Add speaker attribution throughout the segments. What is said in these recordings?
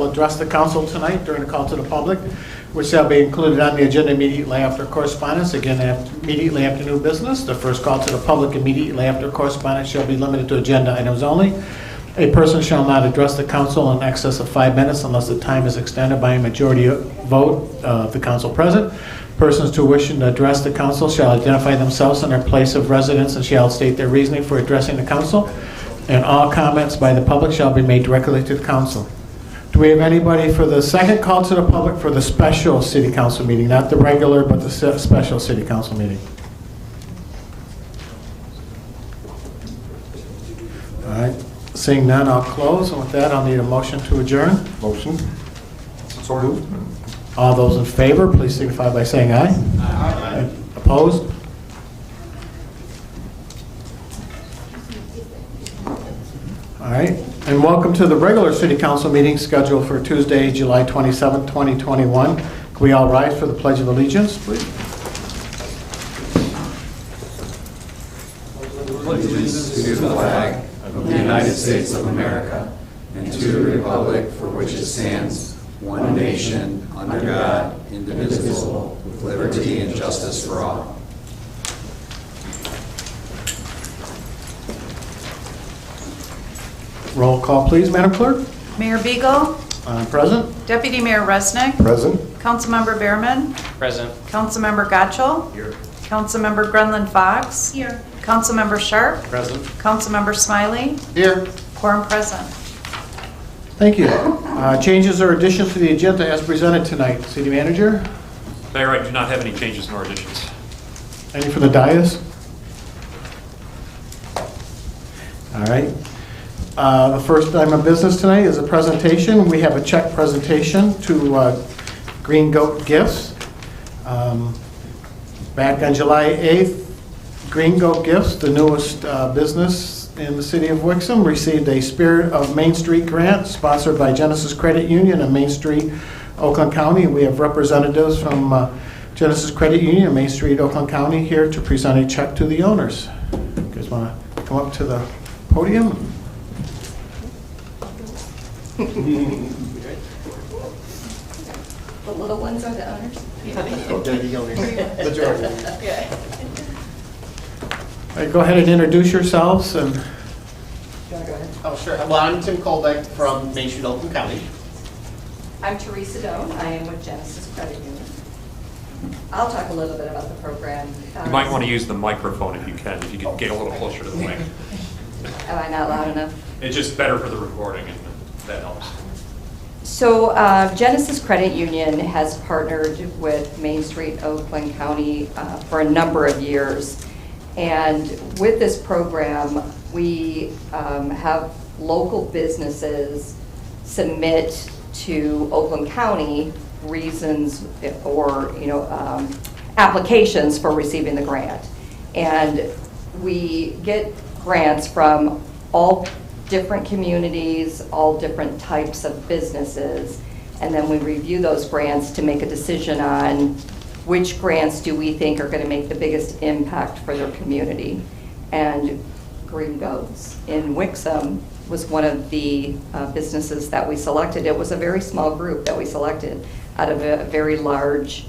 Speaker 1: Address the council tonight during the call to the public, which shall be included on the agenda immediately after correspondence. Again, immediately after new business. The first call to the public immediately after correspondence shall be limited to agenda items only. A person shall not address the council in excess of 5 minutes unless the time is extended by a majority vote of the council present. Persons who wish to address the council shall identify themselves and their place of residence and shall state their reasoning for addressing the council. And all comments by the public shall be made directly to the council. Do we have anybody for the second call to the public for the special city council meeting? Not the regular, but the special city council meeting. All right. Seeing none, I'll close. And with that, I'll need a motion to adjourn.
Speaker 2: Motion. So moved.
Speaker 1: All those in favor, please signify by saying aye. Aye. Opposed? All right. And welcome to the regular city council meeting scheduled for Tuesday, July 27, 2021. Can we all rise for the Pledge of Allegiance, please?
Speaker 3: Allegiance to the flag of the United States of America and to the republic for which it stands, one nation, under God, indivisible, with liberty and justice for all.
Speaker 1: Roll call, please, Madam Clerk.
Speaker 4: Mayor Beagle,
Speaker 1: Present.
Speaker 4: Deputy Mayor Resnick,
Speaker 2: Present.
Speaker 4: Councilmember Behrman,
Speaker 5: Present.
Speaker 4: Councilmember Gottschall,
Speaker 5: Here.
Speaker 4: Councilmember Grenlund Fox,
Speaker 6: Here.
Speaker 4: Councilmember Sharp,
Speaker 5: Present.
Speaker 4: Councilmember Smiley,
Speaker 1: Here.
Speaker 4: quorum present.
Speaker 1: Thank you. Changes or additions to the agenda as presented tonight. City Manager,
Speaker 5: Mayor, I do not have any changes nor additions.
Speaker 1: any from the dais? All right. The first item of business tonight is a presentation. We have a check presentation to Green Goat Gifts. Back on July 8th, Green Goat Gifts, the newest business in the city of Wixom, received a Spirit of Main Street grant sponsored by Genesis Credit Union and Main Street, Oakland County. We have representatives from Genesis Credit Union and Main Street, Oakland County here to present a check to the owners. You guys want to come up to the podium?
Speaker 6: The little ones are the owners?
Speaker 2: Majority.
Speaker 1: All right, go ahead and introduce yourselves. And
Speaker 7: Oh, sure. Well, I'm Tim Colbeck from Main Street, Oakland County.
Speaker 6: I'm Teresa Doan. I am with Genesis Credit Union. I'll talk a little bit about the program.
Speaker 5: You might want to use the microphone if you can get a little closer to the mic.
Speaker 6: Am I not loud enough?
Speaker 5: It's just better for the recording, and that helps.
Speaker 6: So Genesis Credit Union has partnered with Main Street, Oakland County for a number of years. And with this program, we have local businesses submit to Oakland County reasons or applications for receiving the grant. And we get grants from all different communities, all different types of businesses, and then we review those grants to make a decision on which grants do we think are going to make the biggest impact for their community. And Green Goats in Wixom was one of the businesses that we selected. It was a very small group that we selected out of a very large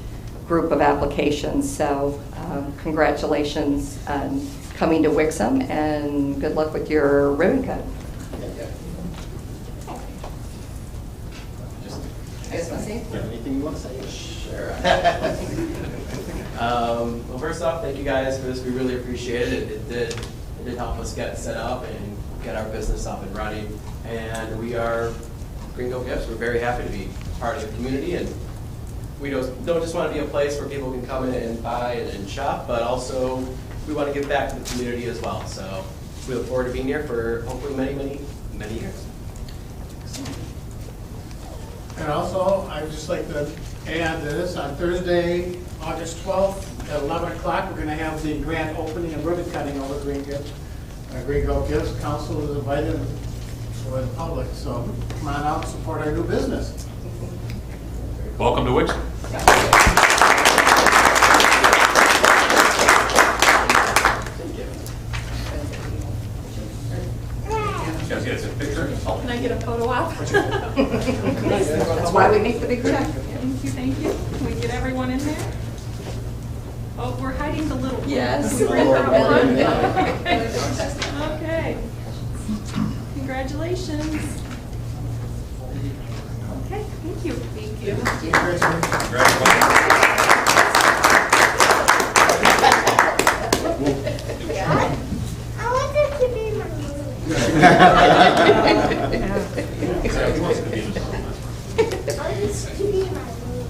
Speaker 6: group of applications. So congratulations on coming to Wixom, and good luck with your ribbon cut. I guess want to see?
Speaker 7: Anything you want to say? Sure. Well, first off, thank you guys for this. We really appreciate it. It did help us get set up and get our business up and running. And we are Green Goat Gifts. We're very happy to be part of the community, and we don't just want to be a place where people can come in and buy and shop, but also we want to give back to the community as well. So we look forward to being here for hopefully many, many, many years.
Speaker 1: And also, I'd just like to add this, on Thursday, August 12th, at 11 o'clock, we're going to have the grand opening and ribbon cutting over Green Gifts. Green Goat Gifts. Council is invited for the public, so come on out and support our new business.
Speaker 5: Welcome to Wixom. You guys get a picture?
Speaker 8: I get a photo op?
Speaker 6: That's why we make the big check.
Speaker 8: Thank you, thank you. Can we get everyone in there? Oh, we're hiding the little.
Speaker 6: Yes.
Speaker 8: Can we bring that one? Okay. Congratulations. Okay, thank you. Thank you.
Speaker 9: I want it to be my movie. I want this to be my movie.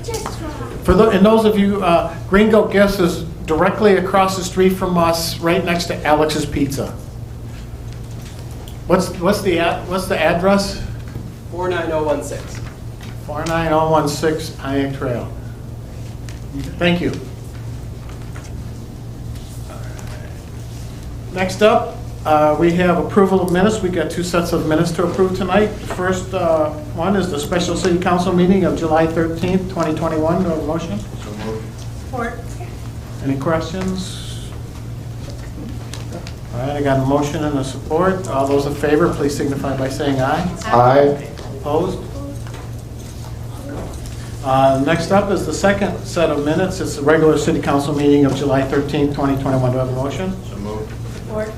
Speaker 9: Just try.
Speaker 1: And those of you, Green Goat Gifts is directly across the street from us, right next to Alex's Pizza. What's the address?
Speaker 7: 49016.
Speaker 1: 49016 Pontiac Trail. Thank you. Next up, we have approval of minutes. We got two sets of minutes to approve tonight. The first one is the special city council meeting of July 13th, 2021. Do I have a motion?
Speaker 3: So moved.
Speaker 9: Support.
Speaker 1: Any questions? All right, I got a motion and a support. All those in favor, please signify by saying aye.
Speaker 2: Aye.
Speaker 1: Opposed? Next up is the second set of minutes. It's the regular city council meeting of July 13th, 2021. Do I have a motion?
Speaker 3: So moved.
Speaker 9: Support.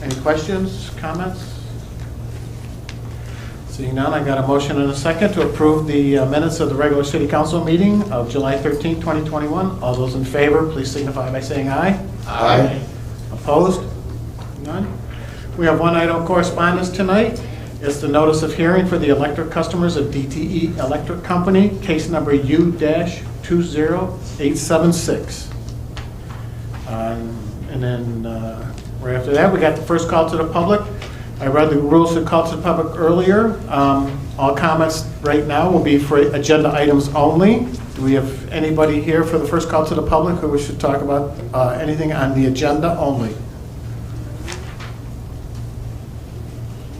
Speaker 1: Any questions, comments? Seeing none, I got a motion and a second to approve the minutes of the regular city council meeting of July 13th, 2021. All those in favor, please signify by saying aye.
Speaker 2: Aye.
Speaker 1: Opposed? None. We have one item of correspondence tonight. It's the notice of hearing for the electric customers of DTE Electric Company, case number U-20876. And then right after that, we got the first call to the public. I read the rules of call to the public earlier. All comments right now will be for agenda items only. Do we have anybody here for the first call to the public who wishes to talk about anything on the agenda only?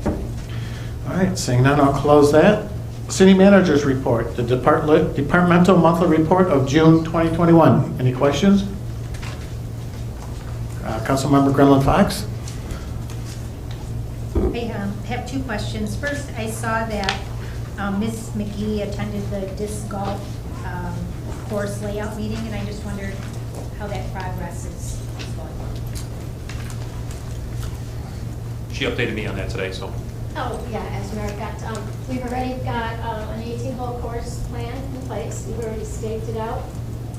Speaker 1: All right, seeing none, I'll close that. City Manager's Report, the Departmental Monthly Report of June 2021. Any questions? Councilmember Grenlund Fox?
Speaker 10: I have two questions. First, I saw that Ms. McGee attended the disc golf course layout meeting, and I just wondered how that progress is going.
Speaker 5: She updated me on that today, so.
Speaker 9: Oh, yeah, as Mayor got, we've already got an 18-hole course plan in place. We've already staked it out,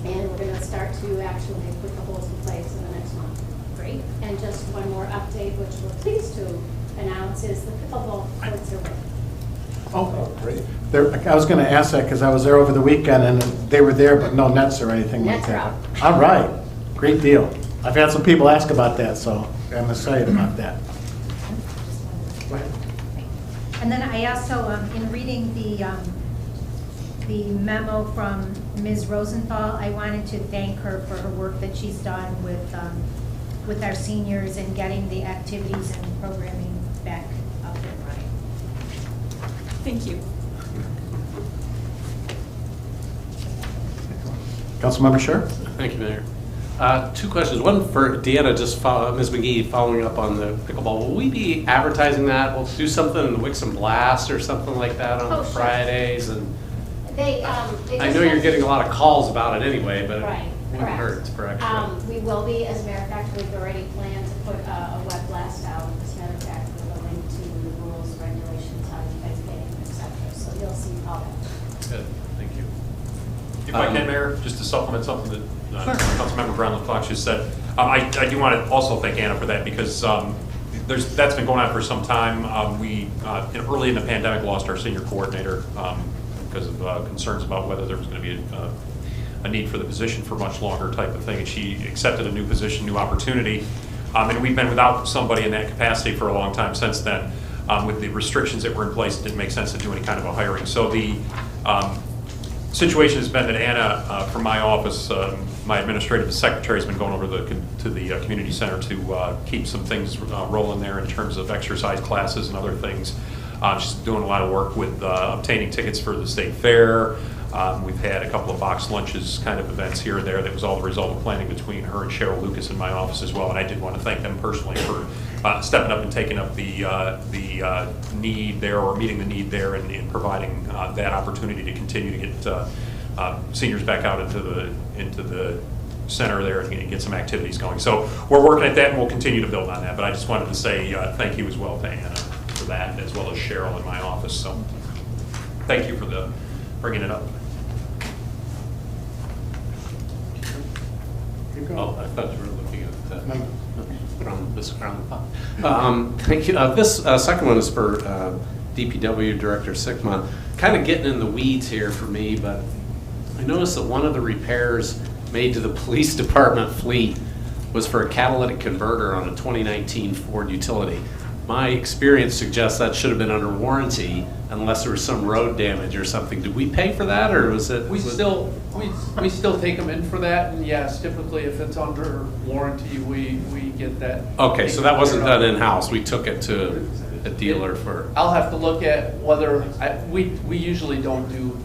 Speaker 9: and we're going to start to actually put the holes in place in the next month.
Speaker 10: Great.
Speaker 9: And just one more update, which we're pleased to announce, is the pickleball courts are ready.
Speaker 1: Oh, great. I was going to ask that because I was there over the weekend and they were there, but no nets or anything like
Speaker 9: Nets
Speaker 1: that.
Speaker 9: are
Speaker 1: All right, great deal. I've had some people ask about that, so I'm excited about that. Go ahead.
Speaker 10: And then I also, in reading the memo from Ms. Rosenthal, I wanted to thank her for her work that she's done with our seniors and getting the activities and programming back up and running.
Speaker 8: Thank you.
Speaker 1: Councilmember Scher?
Speaker 11: Thank you, Mayor. Two questions. One for Deanna, just Ms. McGee, following up on the pickleball. Will we be advertising that? We'll do something in the Wixom Blast or something like that on
Speaker 9: Oh, sure.
Speaker 11: Fridays? And
Speaker 9: They
Speaker 11: I
Speaker 9: just
Speaker 11: know you're
Speaker 9: have-
Speaker 11: getting a lot of calls about it anyway, but
Speaker 9: Right,
Speaker 11: it wouldn't
Speaker 9: correct.
Speaker 11: hurt for extra.
Speaker 9: We will be, as a matter of fact, we've already planned to put a web blast out, as a matter of fact, with a link to the rules, regulations, how you guys game, et cetera. So you'll see all that.
Speaker 11: Good, thank you.
Speaker 5: If I can, Mayor, just to supplement something that Councilmember Brownland Fox just said, I do want to also thank Anna for that because that's been going on for some time. We, early in the pandemic, lost our senior coordinator because of concerns about whether there was going to be a need for the position for much longer type of thing. And she accepted a new position, new opportunity. And we've been without somebody in that capacity for a long time since then. With the restrictions that were in place, it didn't make sense to do any kind of a hiring. So the situation has been that Anna, from my office, my administrative secretary has been going over to the community center to keep some things rolling there in terms of exercise classes and other things. She's doing a lot of work with obtaining tickets for the state fair, We've had a couple of box lunches kind of events here and there. That was all the result of planning between her and Cheryl Lucas in my office as well. And I did want to thank them personally for stepping up and taking up the need there, or meeting the need there, and providing that opportunity to continue to get seniors back out into the center there and get some activities going. So we're working at that, and we'll continue to build on that. But I just wanted to say thank you as well to Anna for that, as well as Cheryl in my office. So thank you for bringing it up.
Speaker 11: Oh, I thought you were looking at this crown. Thank you. This second one is for DPW Director Sickman. Kind of getting in the weeds here for me, but I noticed that one of the repairs made to the police department fleet was for a catalytic converter on a 2019 Ford Utility. My experience suggests that should have been under warranty unless there was some road damage or something. Did we pay for that, or was it?
Speaker 12: We still take them in for that, and yes, typically if it's under warranty, we get that.
Speaker 11: Okay, so that wasn't done in-house. We took it to a dealer for.
Speaker 12: I'll have to look at whether, we usually don't do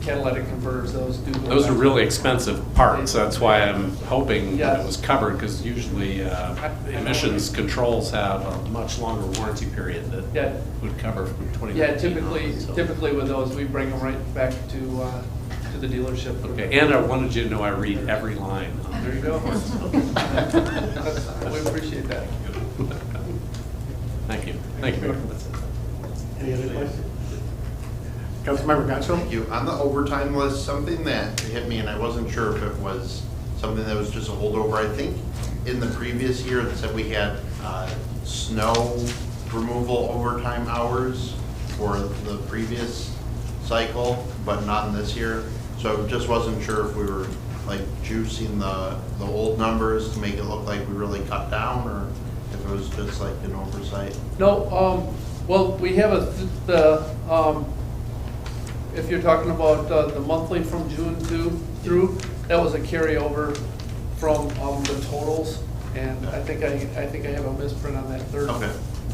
Speaker 12: catalytic converters. Those
Speaker 11: are really expensive parts. That's why I'm hoping that
Speaker 12: Yes.
Speaker 11: it was covered, because usually emissions controls have a much longer warranty period that would cover from 2019.
Speaker 12: Yeah,
Speaker 11: on,
Speaker 12: typically with those, we bring them right back to the dealership.
Speaker 11: Okay, and I wanted you to know I read every line.
Speaker 12: There you go. We appreciate that.
Speaker 11: Thank you. Thank you.
Speaker 1: Any other questions? Councilmember Goncho?
Speaker 2: Thank you. On the overtime list, something that hit me, and I wasn't sure if it was something that was just a holdover. I think in the previous year, it said we had snow removal overtime hours for the previous cycle, but not in this year. So I just wasn't sure if we were like juicing the old numbers to make it look like we really cut down, or if it was just like an oversight.
Speaker 12: No, well, we have if you're talking about the monthly from June through, that was a carryover from the totals, and I think I have a misprint on that third.
Speaker 2: Okay.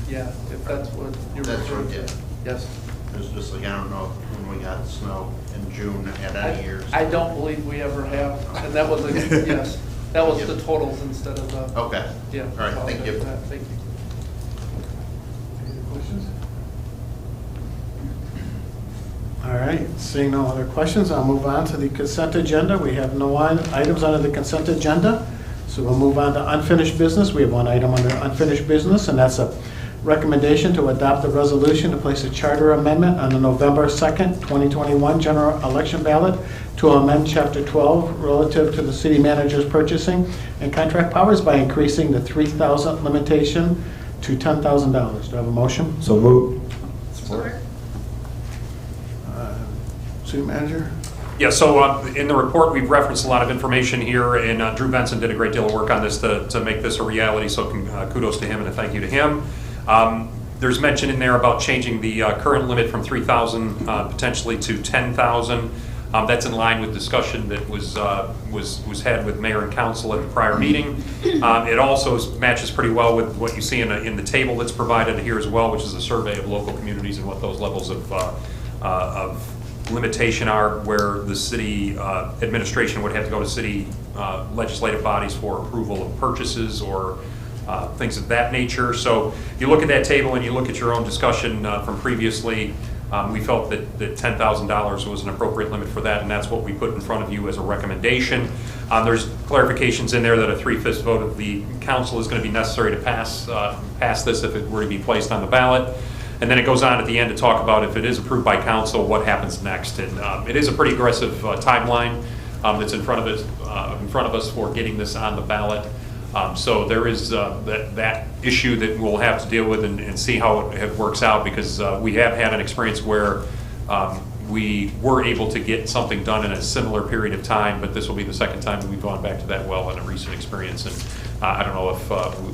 Speaker 12: Yeah, if that's what you're referring to.
Speaker 2: Yeah.
Speaker 12: Yes.
Speaker 2: It was just like, I don't know when we got snow in June at any years.
Speaker 12: I don't believe we ever have, and that was yes, that was the totals instead of the.
Speaker 2: Okay.
Speaker 12: Yeah.
Speaker 2: All right, thank you.
Speaker 12: Thank you.
Speaker 1: Any questions? All right, seeing no other questions, I'll move on to the consent agenda. We have no items under the consent agenda, so we'll move on to unfinished business. We have one item under unfinished business, and that's a recommendation to adopt a resolution to place a charter amendment on the November 2nd, 2021 general election ballot to amend Chapter 12 relative to the city manager's purchasing and contract powers by increasing the $3,000 limitation to $10,000. Do I have a motion?
Speaker 3: So moved.
Speaker 8: Support.
Speaker 1: City manager?
Speaker 5: Yeah, so in the report, we've referenced a lot of information here, and Drew Benson did a great deal of work on this to make this a reality, so kudos to him and a thank you to him. There's mention in there about changing the current limit from 3,000 potentially to 10,000. That's in line with discussion that was had with mayor and council at the prior meeting. It also matches pretty well with what you see in the table that's provided here as well, which is a survey of local communities and what those levels of limitation are, where the city administration would have to go to city legislative bodies for approval of purchases or things of that nature. So you look at that table and you look at your own discussion from previously, we felt that $10,000 was an appropriate limit for that, and that's what we put in front of you as a recommendation. There's clarifications in there that a 3/5 vote of the council is going to be necessary to pass this if it were to be placed on the ballot. And then it goes on at the end to talk about if it is approved by council, what happens next. And it is a pretty aggressive timeline that's in front of us for getting this on the ballot. So there is that issue that we'll have to deal with and see how it works out, because we have had an experience where we were able to get something done in a similar period of time, but this will be the second time that we've gone back to that well in a recent experience. And I don't know if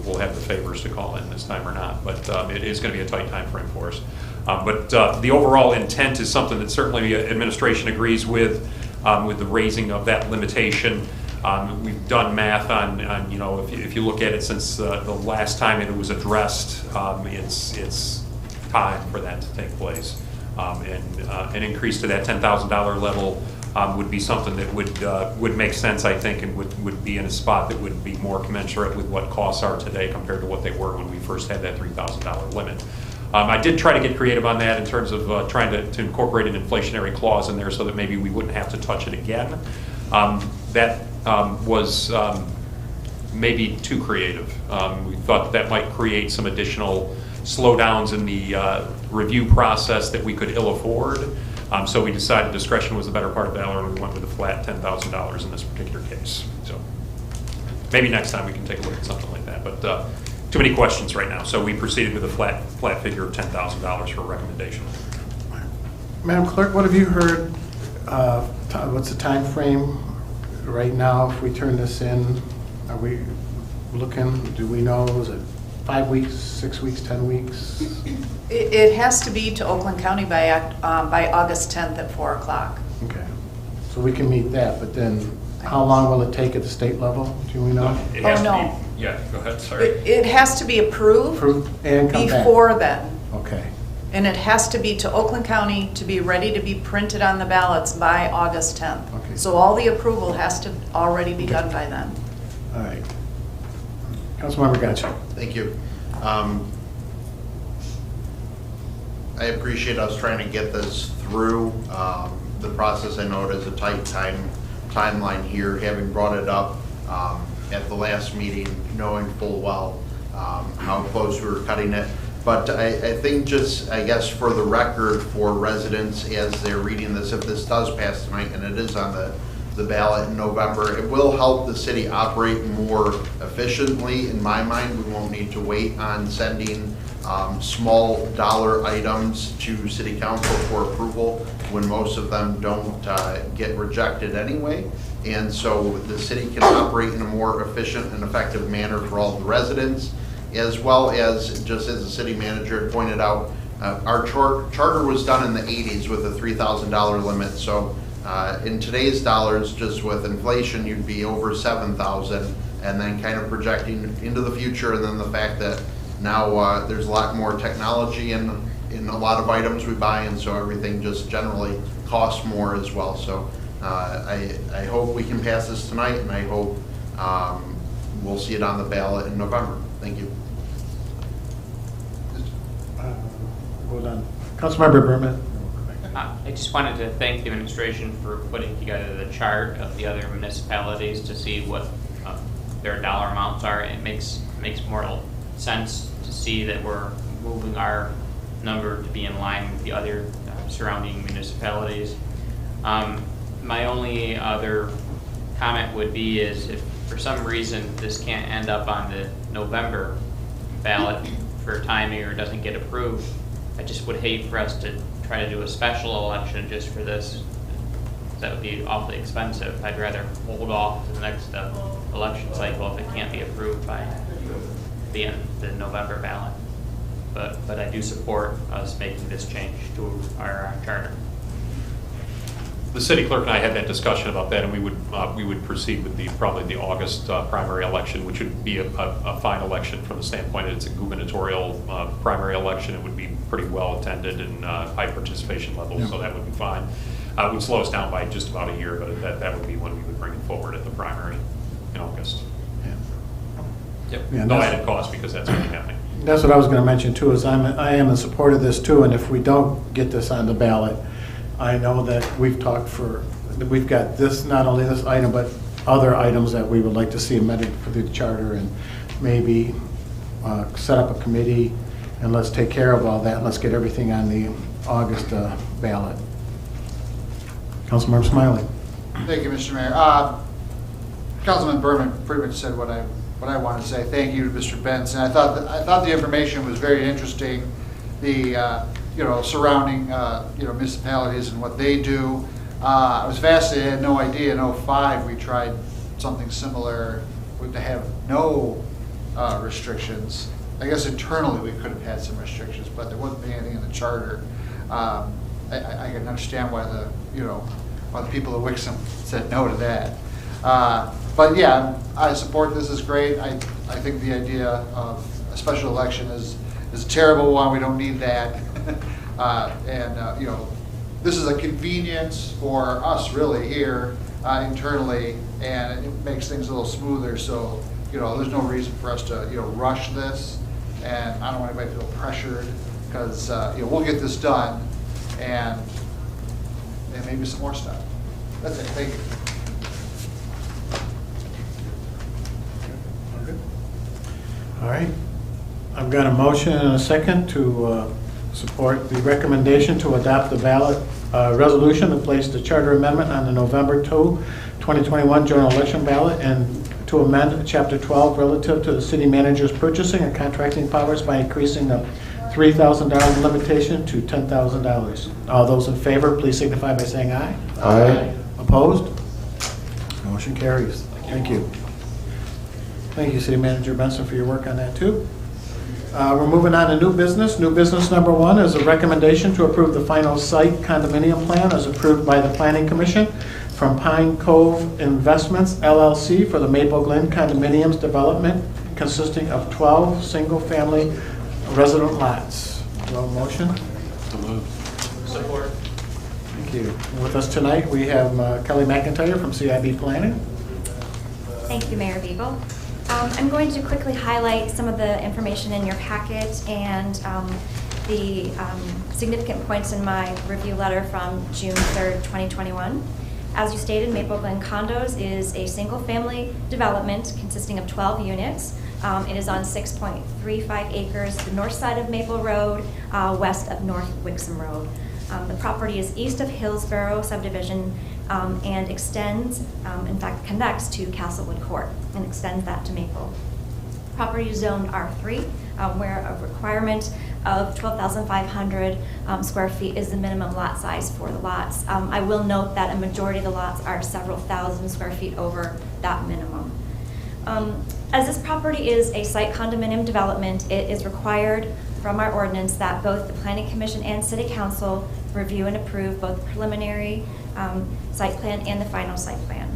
Speaker 5: we'll have the favors to call in this time or not, but it is going to be a tight time frame for us. But the overall intent is something that certainly the administration agrees with the raising of that limitation. We've done math on if you look at it since the last time it was addressed, it's time for that to take place. And an increase to that $10,000 level would be something that would make sense, I think, and would be in a spot that would be more commensurate with what costs are today compared to what they were when we first had that $3,000 limit. I did try to get creative on that in terms of trying to incorporate an inflationary clause in there so that maybe we wouldn't have to touch it again. That was maybe too creative. We thought that might create some additional slowdowns in the review process that we could ill afford. So we decided discretion was the better part of valor, and we went with a flat $10,000 in this particular case. So maybe next time we can take a look at something like that. But too many questions right now, so we proceeded with a flat figure of $10,000 for a recommendation.
Speaker 1: Madam Clerk, what have you heard? What's the time frame right now? If we turn this in, are we looking? Do we know? Is it 5 weeks, 6 weeks, 10 weeks?
Speaker 4: It has to be to Oakland County by August 10th at 4 o'clock.
Speaker 1: Okay, so we can meet that, but then how long will it take at the state level? Do we know?
Speaker 5: It has
Speaker 4: no.
Speaker 5: to be, yeah, go ahead, sorry.
Speaker 4: It has to be approved
Speaker 1: Approved and come back?
Speaker 4: before then.
Speaker 1: Okay,
Speaker 4: And it has to be to Oakland County to be ready to be printed on the ballots by August 10th.
Speaker 1: Okay.
Speaker 4: So all the approval has to already be done by then.
Speaker 1: all right. Councilmember Gotcha.
Speaker 2: Thank you. I appreciate us trying to get this through the process. I know it is a tight timeline here, having brought it up at the last meeting, knowing full well how close we were cutting it. But I think just, I guess, for the record, for residents as they're reading this, if this does pass tonight, and it is on the ballot in November, it will help the city operate more efficiently. In my mind, we won't need to wait on sending small dollar items to city council for approval when most of them don't get rejected anyway. And so the city can operate in a more efficient and effective manner for all the residents, as well as, just as the city manager had pointed out, our charter was done in the 80s with a $3,000 limit. So in today's dollars, just with inflation, you'd be over 7,000, and then kind of projecting into the future, and then the fact that now there's a lot more technology in a lot of items we buy, and so everything just generally costs more as well. So I hope we can pass this tonight, and I hope we'll see it on the ballot in November. Thank you.
Speaker 1: Hold on. Councilmember Berman.
Speaker 13: I just wanted to thank the administration for putting together the chart of the other municipalities to see what their dollar amounts are. It makes more sense to see that we're moving our number to be in line with the other surrounding municipalities. My only other comment would be is if for some reason this can't end up on the November ballot for timing or doesn't get approved, I just would hate for us to try to do a special election just for this. That would be awfully expensive. I'd rather hold off to the next election cycle if it can't be approved by the November ballot. But I do support us making this change to our charter.
Speaker 5: The city clerk and I had that discussion about that, and we would proceed with probably the August primary election, which would be a fine election from the standpoint that it's a gubernatorial primary election. It would be pretty well attended and high participation levels, so that would be fine. It would slow us down by just about a year, but that would be when we would bring it forward at the primary in August. Yep.
Speaker 1: Yeah,
Speaker 5: No added cost because that's already happening.
Speaker 1: That's what I was going to mention too, is I am in support of this too, and if we don't get this on the ballot, I know that we've got this, not only this item, but other items that we would like to see amended for the charter, and maybe set up a committee, and let's take care of all that, and let's get everything on the August ballot. Councilmember Smiley.
Speaker 14: Thank you, Mr. Mayor. Councilman Berman pretty much said what I wanted to say. Thank you to Mr. Benson. I thought the information was very interesting. The surrounding municipalities and what they do. I was fascinated. I had no idea. In 2005 we tried something similar to have no restrictions. I guess internally we could have had some restrictions, but there wasn't anything in the charter. I can understand why the people of Wixom said no to that. But yeah, I support this. Is great. I think the idea of a special election is a terrible one. We don't need that. You know, this is a convenience for us really here internally, and it makes things a little smoother. So, you know, there's no reason for us to, you know, rush this, and I don't want anybody to feel pressured, because, you know, we'll get this done, and maybe some more stuff. That's it. Thank you.
Speaker 1: All right. I've got a motion and a second to support the recommendation to adopt the ballot resolution to place the charter amendment on the November 2, 2021 general election ballot, and to amend Chapter 12 relative to the city manager's purchasing and contracting powers by increasing the $3,000 limitation to $10,000. All those in favor, please signify by saying aye.
Speaker 3: Aye.
Speaker 1: Opposed? Motion carries. Thank you. Thank you, City Manager Benson, for your work on that, too. We're moving on to new business. New business number 1 is a recommendation to approve the final site condominium plan as approved by the Planning Commission from Pine Cove Investments, LLC, for the Maple Glen condominiums development consisting of 12 single-family resident lots. Do I have a motion?
Speaker 5: So moved.
Speaker 7: Support.
Speaker 1: Thank you. With us tonight, we have Kelly McIntyre from CIB Planning.
Speaker 15: Thank you, Mayor Beagle. I'm going to quickly highlight some of the information in your packet and the significant points in my review letter from June 3rd, 2021. As you stated, Maple Glen Condos is a single-family development consisting of 12 units. It is on 6.35 acres, the north side of Maple Road, west of North Wixom Road. The property is east of Hillsborough subdivision and extends, in fact, connects to Castlewood Court and extends that to Maple. Property is zoned R3, where a requirement of 12,500 square feet is the minimum lot size for the lots. I will note that a majority of the lots are several thousand square feet over that minimum. As this property is a site condominium development, it is required from our ordinance that both the Planning Commission and City Council review and approve both the preliminary site plan and the final site plan.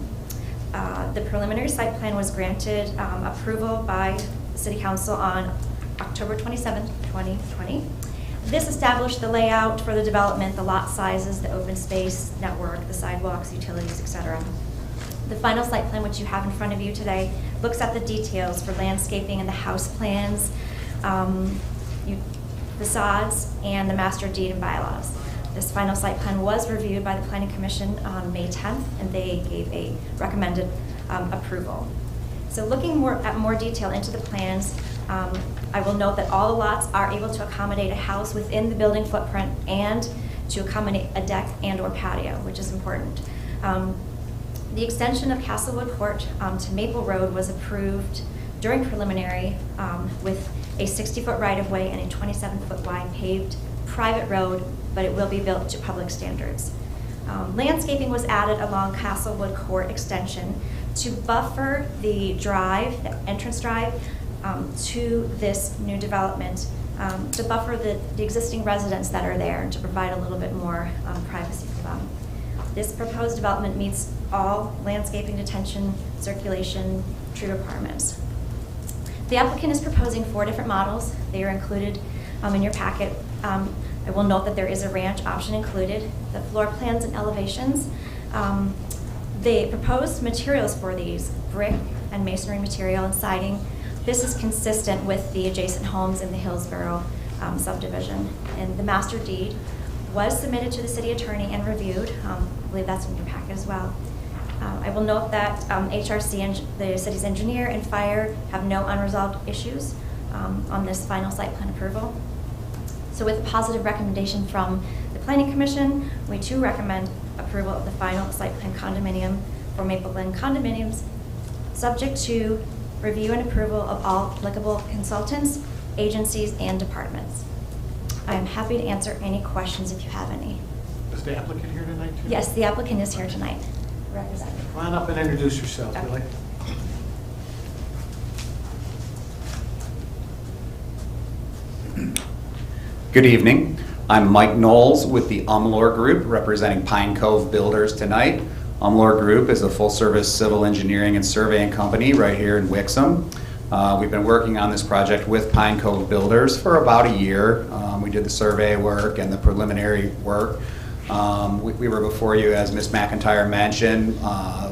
Speaker 15: The preliminary site plan was granted approval by City Council on October 27, 2020. This established the layout for the development, the lot sizes, the open space network, the sidewalks, utilities, etc. The final site plan, which you have in front of you today, looks at the details for landscaping and the house plans, facades, and the master deed and bylaws. This final site plan was reviewed by the Planning Commission on May 10th, and they gave a recommended approval. So looking at more detail into the plans, I will note that all the lots are able to accommodate a house within the building footprint and to accommodate a deck and/or patio, which is important. The extension of Castlewood Court to Maple Road was approved during preliminary with a 60-foot right-of-way and a 27-foot wide paved private road, but it will be built to public standards. Landscaping was added along Castlewood Court extension to buffer the drive, the entrance drive, to this new development, to buffer the existing residents that are there and to provide a little bit more privacy for them. This proposed development meets all landscaping, detention, circulation, tree requirements. The applicant is proposing 4 different models. They are included in your packet. I will note that there is a ranch option included, the floor plans and elevations. The proposed materials for these, brick and masonry material and siding, this is consistent with the adjacent homes in the Hillsborough subdivision. And the master deed was submitted to the city attorney and reviewed. I believe that's in your packet as well. I will note that HRC, the city's engineer, and fire have no unresolved issues on this final site plan approval. So with a positive recommendation from the Planning Commission, we too recommend approval of the final site plan condominium for Maple Glen condominiums, subject to review and approval of all applicable consultants, agencies, and departments. I am happy to answer any questions if you have any.
Speaker 1: Is the applicant here tonight, too?
Speaker 15: Yes, the applicant is here tonight. Representative.
Speaker 1: Come on up and introduce yourself,
Speaker 15: Okay.
Speaker 1: Billy.
Speaker 16: Good evening. I'm Mike Knowles with the Umlor Group, representing Pine Cove Builders tonight. Umlor Group is a full-service civil engineering and surveying company right here in Wixom. We've been working on this project with Pine Cove Builders for about a year. We did the survey work and the preliminary work. We were before you, as Ms. McIntyre mentioned,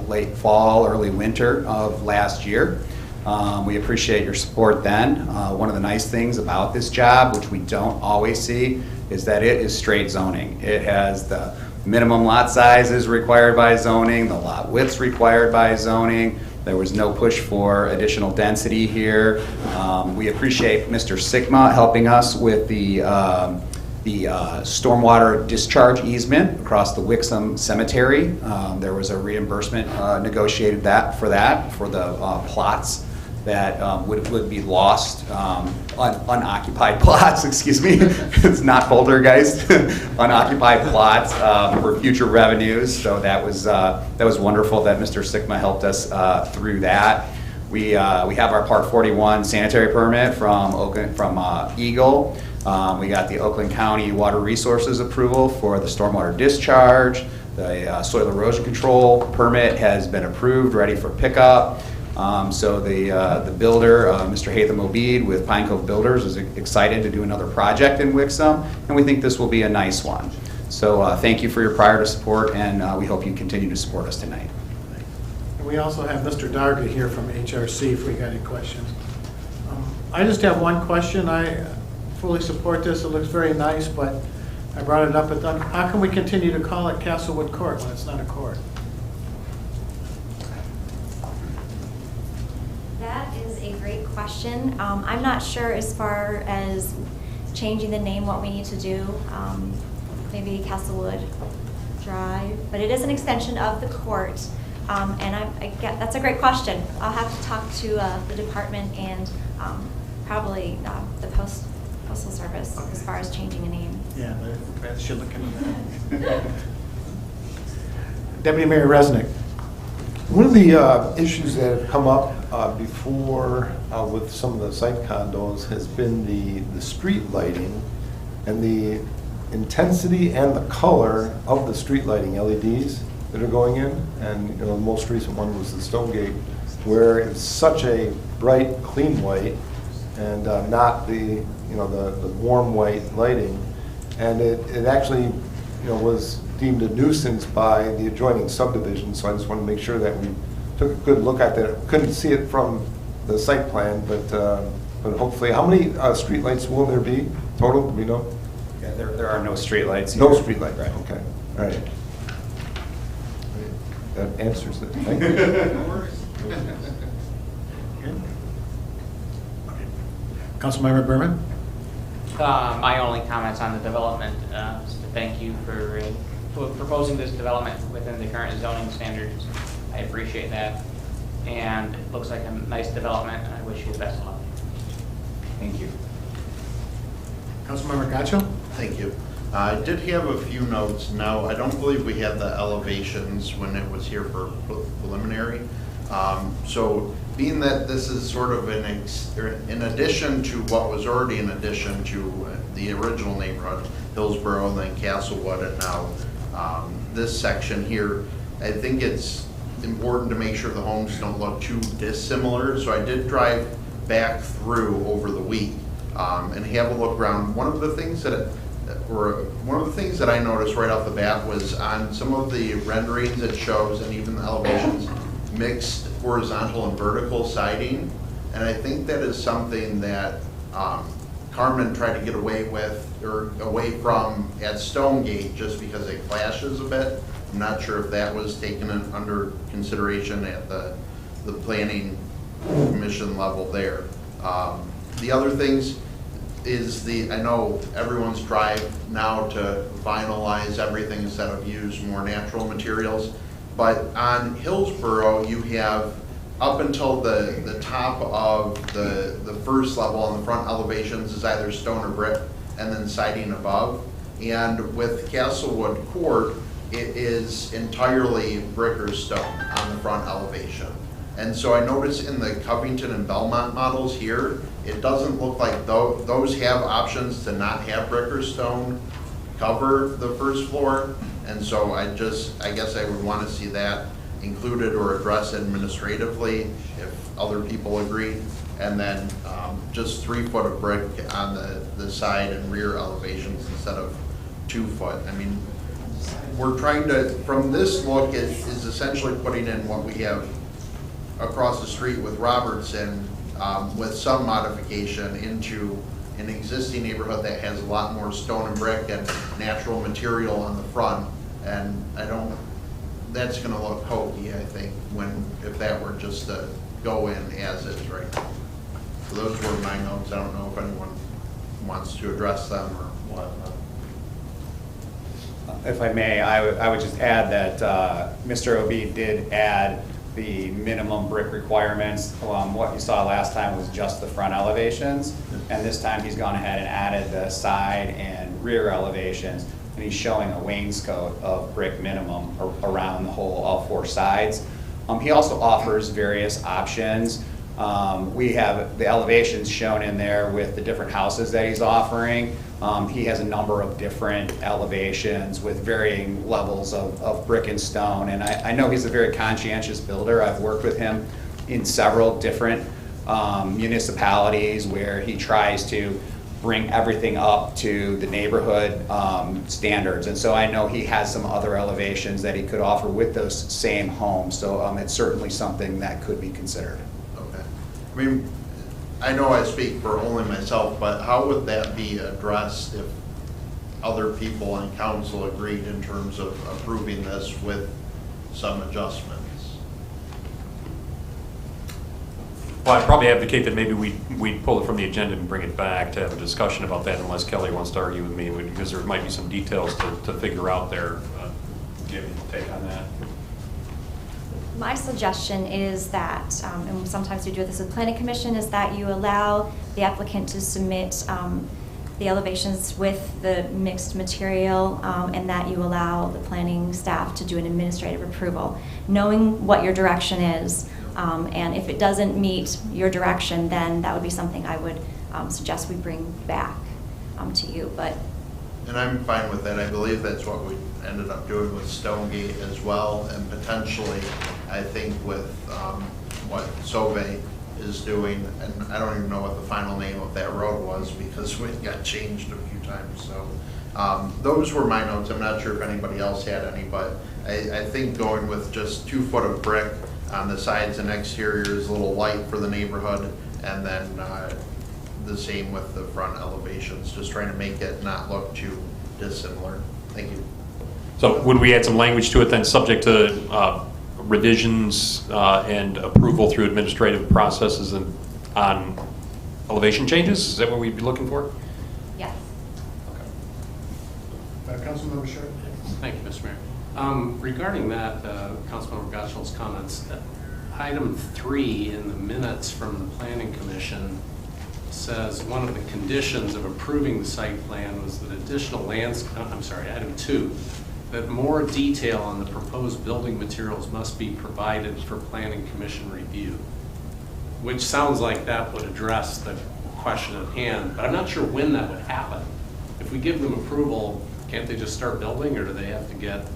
Speaker 16: late fall, early winter of last year. We appreciate your support then. One of the nice things about this job, which we don't always see, is that it is straight zoning. It has the minimum lot sizes required by zoning, the lot widths required by zoning. There was no push for additional density here. We appreciate Mr. Sigma helping us with the stormwater discharge easement across the Wixom Cemetery. There was a reimbursement negotiated for the plots that would be lost, unoccupied plots, excuse me. It's not poltergeist, unoccupied plots for future revenues. So that was wonderful that Mr. Sigma helped us through that. We have our Part 41 sanitary permit from Eagle. We got the Oakland County Water Resources approval for the stormwater discharge. The soil erosion control permit has been approved, ready for pickup. So the builder, Mr. Hatham Obeid with Pine Cove Builders, is excited to do another project in Wixom, and we think this will be a nice one. So thank you for your prior support, and we hope you continue to support us tonight.
Speaker 1: And we also have Mr. Darga here from HRC if we got any questions. I just have one question. I fully support this. It looks very nice, but I brought it up. How can we continue to call it Castlewood Court when it's not a court?
Speaker 15: That is a great question. I'm not sure as far as changing the name, what we need to do. Maybe Castlewood Drive, but it is an extension of the court. And that's a great question. I'll have to talk to the department and probably the Postal Service as far as changing a name.
Speaker 1: Yeah, that should look into that. Deputy Mayor Resnick.
Speaker 17: One of the issues that have come up before with some of the site condos has been the street lighting and the intensity and the color of the street lighting LEDs that are going in. And the most recent one was the Stonegate, where it's such a bright, clean white and not the the warm white lighting. And it actually was deemed a nuisance by the adjoining subdivision, so I just want to make sure that we took a good look at that. Couldn't see it from the site plan, but hopefully, how many street lights will there be total? Do we know?
Speaker 16: Yeah, there are no street lights.
Speaker 17: No street lights.
Speaker 16: Right.
Speaker 17: Okay. All right. That answers it. Thank you.
Speaker 1: Councilmember Berman.
Speaker 13: My only comments on the development is to thank you for proposing this development within the current zoning standards. I appreciate that. And it looks like a nice development, and I wish you the best of luck.
Speaker 16: Thank you.
Speaker 1: Councilmember Gacho.
Speaker 2: Thank you. I did have a few notes. Now, I don't believe we had the elevations when it was here for preliminary. So being that this is sort of in addition to what was already in addition to the original neighborhood, Hillsborough and then Castlewood, and now this section here, I think it's important to make sure the homes don't look too dissimilar. So I did drive back through over the week and have a look around. One of the things that I noticed right off the bat was on some of the renderings it shows, and even the elevations, mixed horizontal and vertical siding. And I think that is something that Carmen tried to get away from at Stonegate, just because it clashes a bit. I'm not sure if that was taken under consideration at the planning commission level there. The other things is I know everyone's drive now to vinylize everything instead of use more natural materials. But on Hillsborough, you have up until the top of the first level on the front elevations is either stone or brick, and then siding above. And with Castlewood Court, it is entirely brick or stone on the front elevation. And so I noticed in the Covington and Belmont models here, it doesn't look like those have options to not have brick or stone cover the first floor. And so I guess I would want to see that included or addressed administratively if other people agree. and then just 3 foot of brick on the side and rear elevations instead of 2 foot. I mean, we're trying to, from this look, it is essentially putting in what we have across the street with Robertson, with some modification into an existing neighborhood that has a lot more stone and brick and natural material on the front. And that's gonna look hokey, I think, if that were just to go in as is right now. So those were my notes. I don't know if anyone wants to address them or what.
Speaker 16: If I may, I would just add that Mr. Obie did add the minimum brick requirements. What you saw last time was just the front elevations, and this time he's gone ahead and added the side and rear elevations, and he's showing a wainscot of brick minimum around the whole, all 4 sides. He also offers various options. We have the elevations shown in there with the different houses that he's offering. He has a number of different elevations with varying levels of brick and stone. And I know he's a very conscientious builder. I've worked with him in several different municipalities where he tries to bring everything up to the neighborhood standards. And so I know he has some other elevations that he could offer with those same homes. So it's certainly something that could be considered.
Speaker 2: Okay. I mean, I know I speak for only myself, but how would that be addressed if other people on council agreed in terms of approving this with some adjustments?
Speaker 5: Well, I'd probably advocate that maybe we'd pull it from the agenda and bring it back to have a discussion about that, unless Kelly wants to argue with me, because there might be some details to figure out there. Do you have any take on that?
Speaker 15: My suggestion is that, and sometimes we do this with planning commission, is that you allow the applicant to submit the elevations with the mixed material, and that you allow the planning staff to do an administrative approval, knowing what your direction is. And if it doesn't meet your direction, then that would be something I would suggest we bring back to you.
Speaker 2: And I'm fine with that. I believe that's what we ended up doing with Stonegate as well, and potentially, I think with what Sauvé is doing, and I don't even know what the final name of that road was because it got changed a few times. So those were my notes. I'm not sure if anybody else had any, but I think going with just 2 foot of brick on the sides and exterior is a little light for the neighborhood, and then the same with the front elevations, just trying to make it not look too dissimilar. Thank you.
Speaker 5: So would we add some language to it then, subject to revisions and approval through administrative processes and on elevation changes? Is that what we'd be looking for?
Speaker 15: Yes.
Speaker 1: Councilmember Sherman.
Speaker 11: Thank you, Mr. Mayor. Regarding that, Councilmember Gottschall's comments, item 3 in the minutes from the Planning Commission says one of the conditions of approving the site plan was that item 2, that more detail on the proposed building materials must be provided for Planning Commission review, which sounds like that would address the question at hand, but I'm not sure when that would happen. If we give them approval, can't they just start building, or do they have to get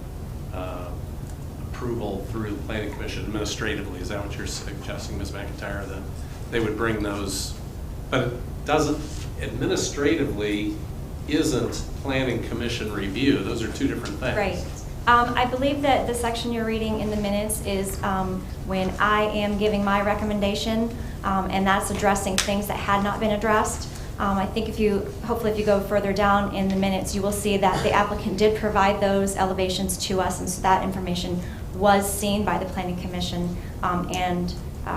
Speaker 11: approval through the Planning Commission administratively? Is that what you're suggesting, Ms. McIntyre, that they would bring those? But it doesn't, administratively, isn't Planning Commission review. Those are 2 different things.
Speaker 15: Right. I believe that the section you're reading in the minutes is when I am giving my recommendation, and that's addressing things that had not been addressed. I think hopefully if you go further down in the minutes, you will see that the applicant did provide those elevations to us, and so that information was seen by the Planning Commission and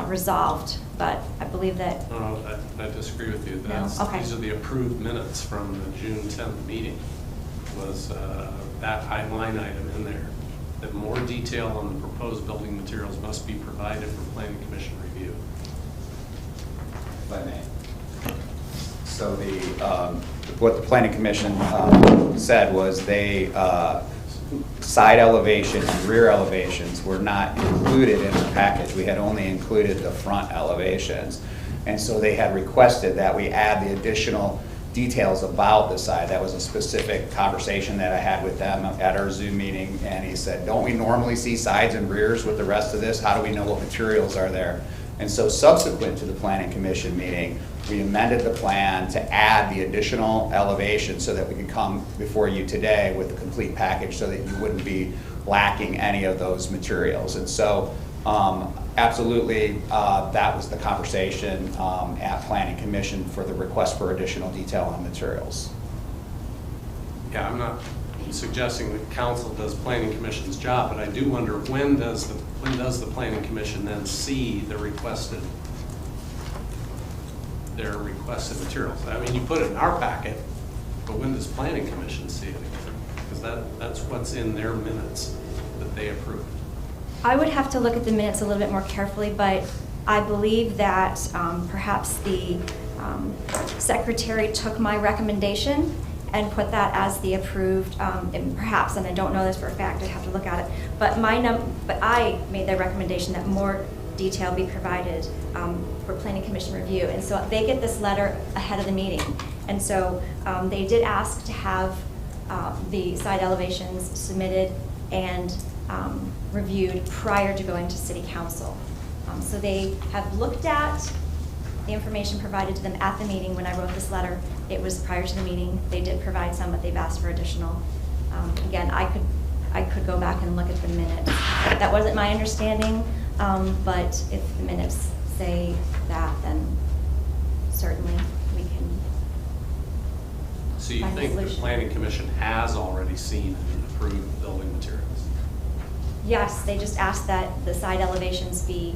Speaker 15: resolved. But I believe that...
Speaker 11: No, I disagree with you.
Speaker 15: Okay.
Speaker 11: These are the approved minutes from the June 10th meeting. Was that line item in there, that more detail on the proposed building materials must be provided for Planning Commission review.
Speaker 16: If I may. So what the Planning Commission said was they side elevation and rear elevations were not included in the package. We had only included the front elevations. And so they had requested that we add the additional details about the side. That was a specific conversation that I had with them at our Zoom meeting, and he said, don't we normally see sides and rears with the rest of this? How do we know what materials are there? And so subsequent to the Planning Commission meeting, we amended the plan to add the additional elevation so that we could come before you today with a complete package so that you wouldn't be lacking any of those materials. And so absolutely, that was the conversation at Planning Commission for the request for additional detail on materials.
Speaker 11: Yeah, I'm not suggesting that council does planning commission's job, but I do wonder when does the planning commission then see their requested materials? I mean, you put it in our packet, but when does planning commission see it? Because that's what's in their minutes that they approved.
Speaker 15: I would have to look at the minutes a little bit more carefully, but I believe that perhaps the secretary took my recommendation and put that as the approved, and perhaps, and I don't know this for a fact, I'd have to look at it, but I made the recommendation that more detail be provided for Planning Commission review. And so they get this letter ahead of the meeting. And so they did ask to have the side elevations submitted and reviewed prior to going to City Council. So they have looked at the information provided to them at the meeting. When I wrote this letter, it was prior to the meeting. They did provide some, but they've asked for additional. Again, I could go back and look at the minutes. That wasn't my understanding, but if the minutes say that, then certainly we can.
Speaker 11: So you
Speaker 15: find a
Speaker 11: think the
Speaker 15: solution.
Speaker 11: planning commission has already seen and approved building materials?
Speaker 15: Yes, they just asked that the side elevations be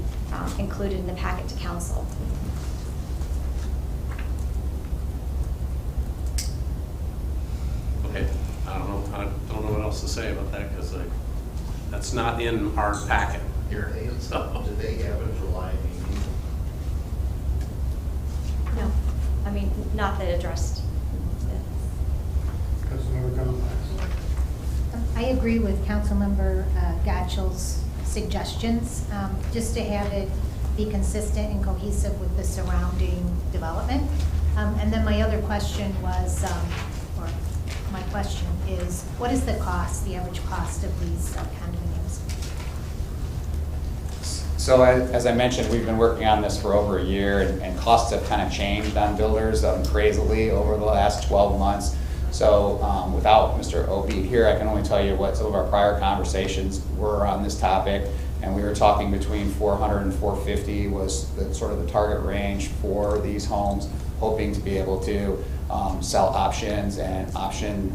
Speaker 15: included in the packet to council.
Speaker 11: Okay, I don't know what else to say about that, because that's not in our packet here. So.
Speaker 2: Do they have a July meeting?
Speaker 15: No, I mean, not that addressed.
Speaker 10: I agree with Councilmember Gottschall's suggestions, just to have it be consistent and cohesive with the surrounding development. And then my other question was, or my question is, what is the cost, the average cost of these condominiums?
Speaker 16: So as I mentioned, we've been working on this for over a year, and costs have kind of changed on builders crazily over the last 12 months. So without Mr. Obie here, I can only tell you what some of our prior conversations were on this topic. And we were talking between 400 and 450 was the sort of the target range for these homes, hoping to be able to sell options and option,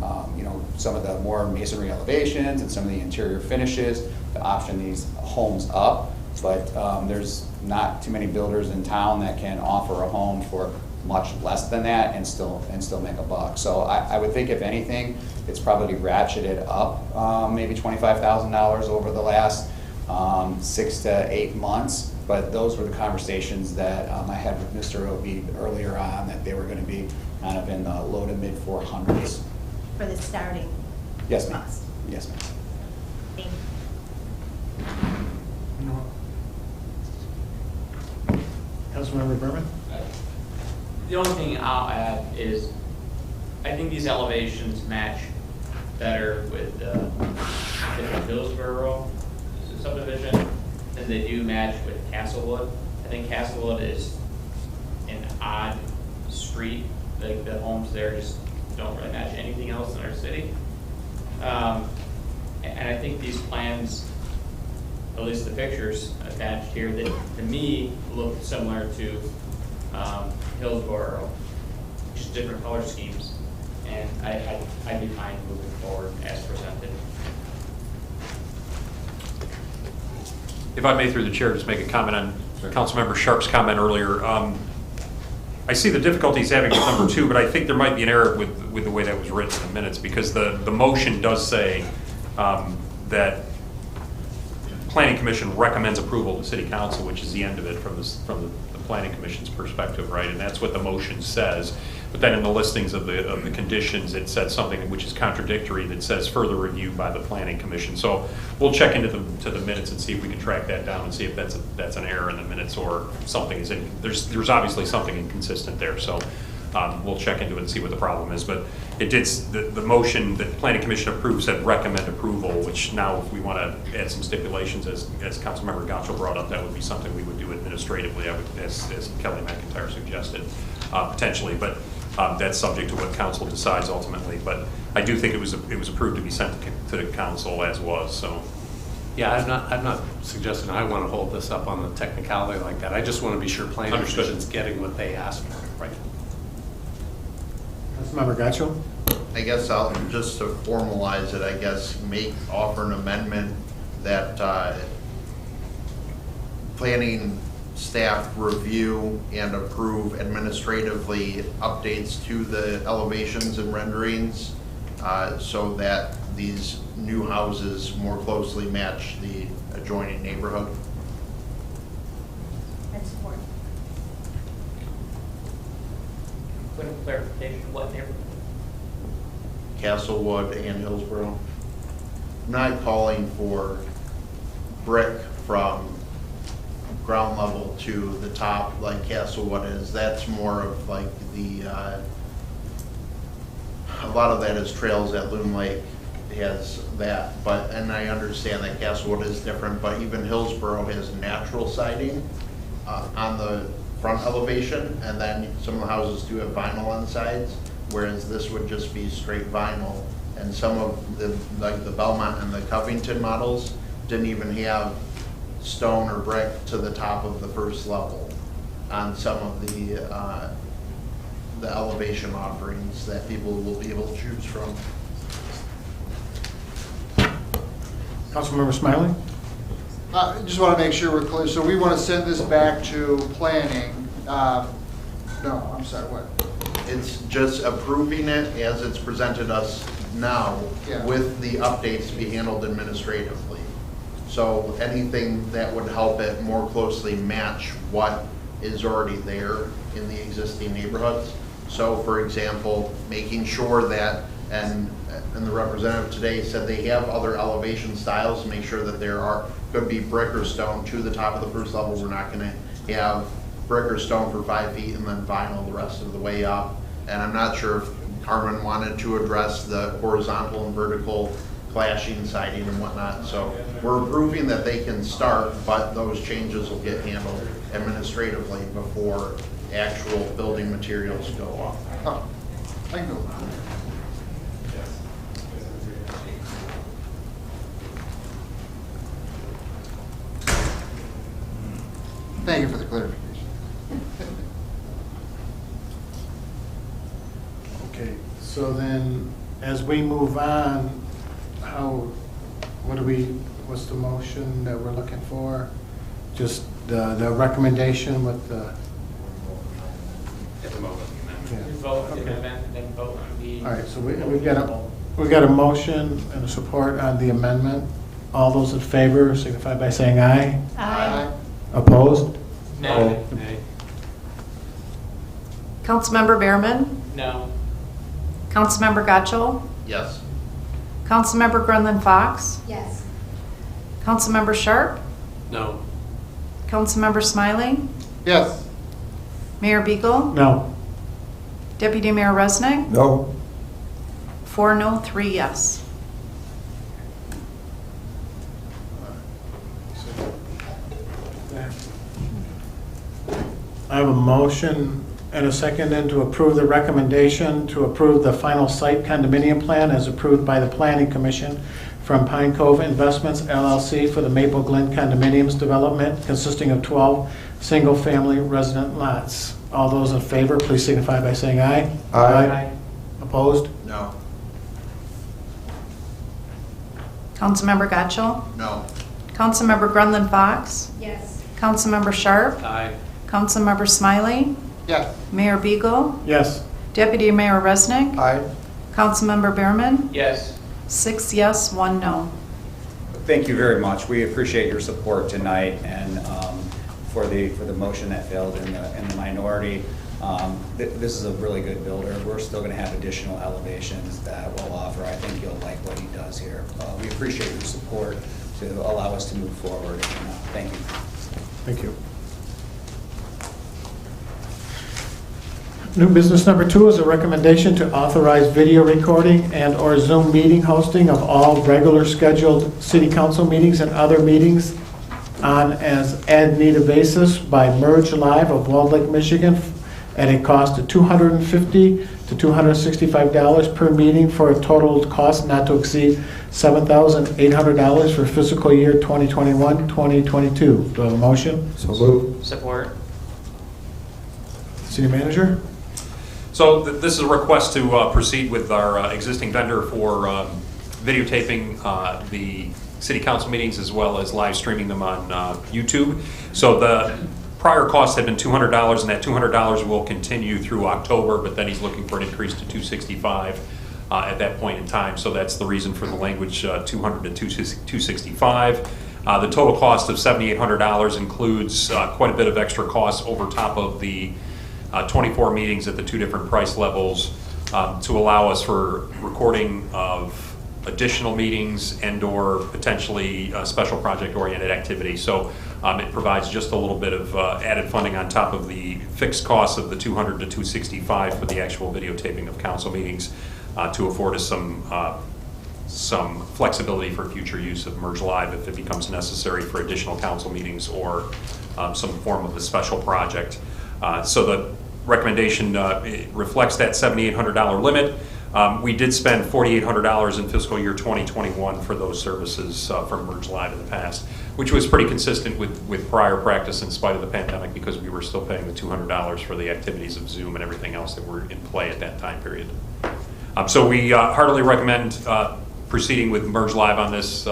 Speaker 16: some of the more masonry elevations and some of the interior finishes to option these homes up. But there's not too many builders in town that can offer a home for much less than that and still make a buck. So I would think, if anything, it's probably ratcheted up maybe $25,000 over the last 6 to 8 months. But those were the conversations that I had with Mr. Obie earlier on, that they were going to be kind of in the low to mid 400s.
Speaker 10: For the starting
Speaker 16: Yes, ma'am.
Speaker 10: cost?
Speaker 16: Yes, ma'am.
Speaker 10: Thank you.
Speaker 1: Councilmember Berman?
Speaker 13: The only thing I'll add is, I think these elevations match better with the Hillsborough subdivision than they do match with Castlewood. I think Castlewood is an odd street. Like, the homes there just don't really match anything else in our city. And I think these plans, at least the pictures attached here, that to me look similar to Hillsborough, just different color schemes. And I'd be fine moving forward as presented.
Speaker 5: If I may, through the chair, just make a comment on Councilmember Sharp's comment earlier. I see the difficulties having with number 2, but I think there might be an error with the way that was written in the minutes, because the motion does say that Planning Commission recommends approval to City Council, which is the end of it from the Planning Commission's perspective, right? And that's what the motion says. But then in the listings of the conditions, it said something which is contradictory, that says further review by the Planning Commission. So we'll check into the minutes and see if we can track that down and see if that's an error in the minutes, or something is in. There's obviously something inconsistent there. So we'll check into it and see what the problem is. But it did, the motion that the Planning Commission approved said recommend approval, which now if we want to add some stipulations, as Councilmember Gotchel brought up, that would be something we would do administratively, as Kelly McIntyre suggested, potentially. But that's subject to what council decides ultimately. But I do think it was approved to be sent to the council as was, so.
Speaker 11: Yeah, I'm not suggesting I want to hold this up on the technicality like that. I just want to be sure Planning Commission's getting what they asked for. Right.
Speaker 1: Councilmember Gotchel?
Speaker 2: I guess I'll, just to formalize it, I guess, offer an amendment that planning staff review and approve administratively updates to the elevations and renderings so that these new houses more closely match the adjoining neighborhood.
Speaker 10: That's support.
Speaker 13: Point of clarification, what neighborhood?
Speaker 2: Castlewood and Hillsborough. I'm not calling for brick from ground level to the top like Castlewood is. That's more of like the, a lot of that is trails at Loon Lake has that, but, and I understand that Castlewood is different, but even Hillsborough has natural siding on the front elevation, and then some of the houses do have vinyl on the sides, whereas this would just be straight vinyl. And some of the, like the Belmont and the Covington models, didn't even have stone or brick to the top of the first level on some of the elevation offerings that people will be able to choose from.
Speaker 1: Councilmember Smiley?
Speaker 14: I just want to make sure we're clear. So we want to send this back to planning. No, I'm sorry, what?
Speaker 2: It's just approving it as it's presented us now with the updates to be handled administratively. So anything that would help it more closely match what is already there in the existing neighborhoods. So for example, making sure that, and the representative today said they have other elevation styles to make sure that there could be brick or stone to the top of the first level. We're not going to have brick or stone for 5 feet and then vinyl the rest of the way up. And I'm not sure if Carmen wanted to address the horizontal and vertical clashing siding and whatnot. So we're approving that they can start, but those changes will get handled administratively before actual building materials go off.
Speaker 14: Oh, I can go. Thank you for the clarification.
Speaker 1: Okay, so then, as we move on, what's the motion that we're looking for? Just the recommendation with the...
Speaker 13: At the moment.
Speaker 1: Yeah.
Speaker 13: Vote on the
Speaker 1: Okay.
Speaker 13: amendment, then vote on the.
Speaker 1: All right, so we've got a motion and a support on the amendment. All those in favor signify by saying aye.
Speaker 10: Aye.
Speaker 1: Opposed?
Speaker 13: No.
Speaker 4: Councilmember Behrman?
Speaker 13: No.
Speaker 4: Councilmember Gotchel?
Speaker 2: Yes.
Speaker 4: Councilmember Grunland Fox?
Speaker 10: Yes.
Speaker 4: Councilmember Sharp?
Speaker 11: No.
Speaker 4: Councilmember Smiley?
Speaker 14: Yes.
Speaker 4: Mayor Beagle?
Speaker 1: No.
Speaker 4: Deputy Mayor Resnick?
Speaker 17: No.
Speaker 4: 4 no, 3 yes.
Speaker 1: I have a motion and a second then to approve the recommendation to approve the final site condominium plan as approved by the Planning Commission from Pine Cove Investments LLC for the Maple Glen condominiums development consisting of 12 single-family resident lots. All those in favor, please signify by saying aye.
Speaker 17: Aye.
Speaker 1: Opposed?
Speaker 2: No.
Speaker 4: Councilmember Gotchel?
Speaker 2: No.
Speaker 4: Councilmember Grunland Fox?
Speaker 10: Yes.
Speaker 4: Councilmember Sharp?
Speaker 11: Aye.
Speaker 4: Councilmember Smiley?
Speaker 14: Yes.
Speaker 4: Mayor Beagle?
Speaker 1: Yes.
Speaker 4: Deputy Mayor Resnick?
Speaker 17: Aye.
Speaker 4: Councilmember Behrman?
Speaker 13: Yes.
Speaker 4: 6 yes, 1 no.
Speaker 16: Thank you very much. We appreciate your support tonight and for the motion that failed in the minority. This is a really good builder. We're still going to have additional elevations that we'll offer. I think you'll like what he does here. We appreciate your support to allow us to move forward. Thank you.
Speaker 1: Thank you. New business number 2 is a recommendation to authorize video recording and/or Zoom meeting hosting of all regular scheduled city council meetings and other meetings on as ad-needed basis by Merge Live of Walled Lake, Michigan, at a cost of $250 to $265 per meeting for a total cost not to exceed $7,800 for fiscal year 2021-2022. Do I have a motion?
Speaker 17: So moved.
Speaker 13: Support.
Speaker 1: City manager?
Speaker 5: So this is a request to proceed with our existing vendor for videotaping the city council meetings as well as live streaming them on YouTube. So the prior cost had been $200, and that $200 will continue through October, but then he's looking for an increase to $265 at that point in time. So that's the reason for the language $200 to $265. The total cost of $7,800 includes quite a bit of extra costs over top of the 24 meetings at the 2 different price levels to allow us for recording of additional meetings and/or potentially special project-oriented activities. So it provides just a little bit of added funding on top of the fixed costs of the $200 to $265 for the actual videotaping of council meetings to afford us some flexibility for future use of Merge Live if it becomes necessary for additional council meetings or some form of a special project. So the recommendation it reflects that $7,800 limit. We did spend $4,800 in fiscal year 2021 for those services from Merge Live in the past, which was pretty consistent with prior practice in spite of the pandemic because we were still paying the $200 for the activities of Zoom and everything else that were in play at that time period. So we heartily recommend proceeding with Merge Live on this.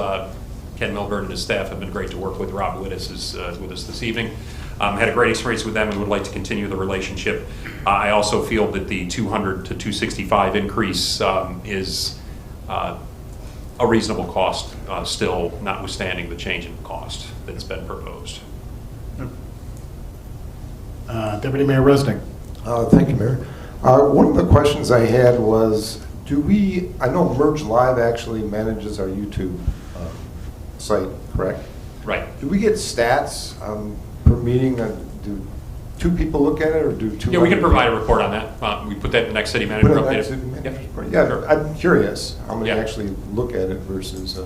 Speaker 5: Ken Milburn and his staff have been great to work with. Rob Wittes is with us this evening. Had a great experience with them and would like to continue the relationship. I also feel that the $200 to $265 increase is a reasonable cost still, notwithstanding the change in cost that's been proposed.
Speaker 1: Deputy Mayor Resnick.
Speaker 17: Thank you, Mayor. One of the questions I had was, I know Merge Live actually manages our YouTube site, correct?
Speaker 5: Right.
Speaker 17: Do we get stats per meeting? Do 2 people look at it or do 2?
Speaker 5: Yeah, we can provide a report on that. We put that in the next city manager update.
Speaker 17: Yeah,
Speaker 5: Sure.
Speaker 17: I'm curious how many
Speaker 5: Yeah.
Speaker 17: actually look at it versus.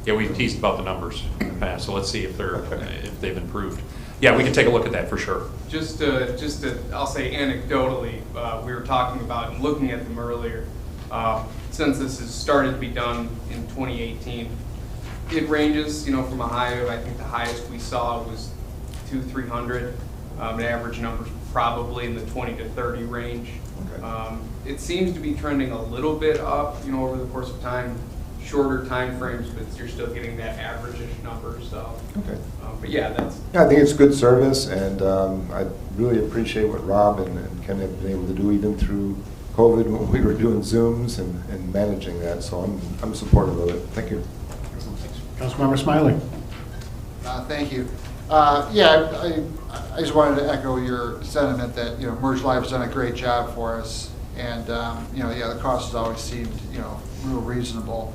Speaker 5: Yeah, we've teased about the numbers in the past, so let's see if they've improved. Yeah, we can take a look at that for sure.
Speaker 18: Just to, I'll say anecdotally, we were talking about and looking at them earlier. Since this has started to be done in 2018, it ranges, from a high of, I think the highest we saw was 200-300. An average number probably in the 20 to 30 range. Okay. It seems to be trending a little bit up, over the course of time, shorter time frames, but you're still getting that average-ish number. So,
Speaker 17: okay.
Speaker 18: But yeah,
Speaker 17: I think it's good service, and I really appreciate what Rob and Ken have been able to do even through COVID when we were doing Zooms and managing that. So I'm supportive of it. Thank you.
Speaker 1: Councilmember Smiley.
Speaker 14: Thank you. I just wanted to echo your sentiment that, Merge Live has done a great job for us. And, the cost has always seemed, real reasonable.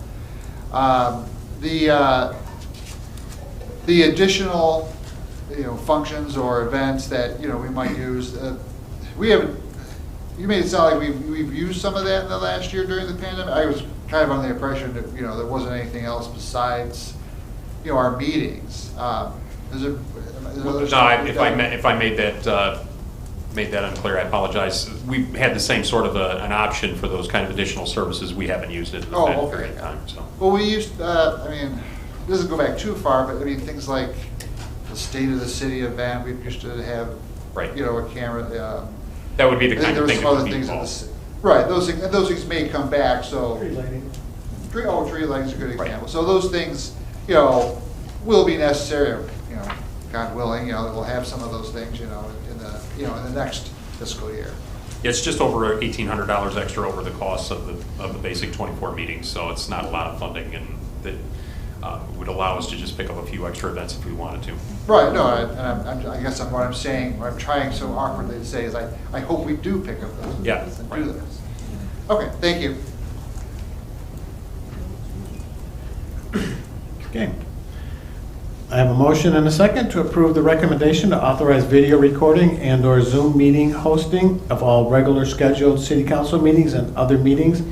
Speaker 14: The additional, functions or events that, we might use, we haven't, you made it sound like we've used some of that in the last year during the pandemic. I was kind of under the impression that, there wasn't anything else besides, our meetings.
Speaker 5: If I made that unclear, I apologize. We had the same sort of an option for those kind of additional services. We haven't used it in the past period of time. So.
Speaker 14: Well, we used, it doesn't go back too far, but things like the State of the City event, we used to have,
Speaker 5: right.
Speaker 14: A camera.
Speaker 5: That would be the kind of thing that would be
Speaker 14: involved. Right, those things may come back, so. Tree lighting. Tree lighting is a good example. Right. So those things, will be necessary, God willing, that we'll have some of those things, in the next fiscal year.
Speaker 5: It's just over $1,800 extra over the cost of the basic 24 meetings, so it's not a lot of funding, and that would allow us to just pick up a few extra events if we wanted to.
Speaker 14: Right. No, I guess what I'm saying, what I'm trying so awkwardly to say is I hope we do pick up those events and do this. Okay. Thank you.
Speaker 1: Okay. I have a motion and a second to approve the recommendation to authorize video recording and/or Zoom meeting hosting of all regular scheduled city council meetings and other meetings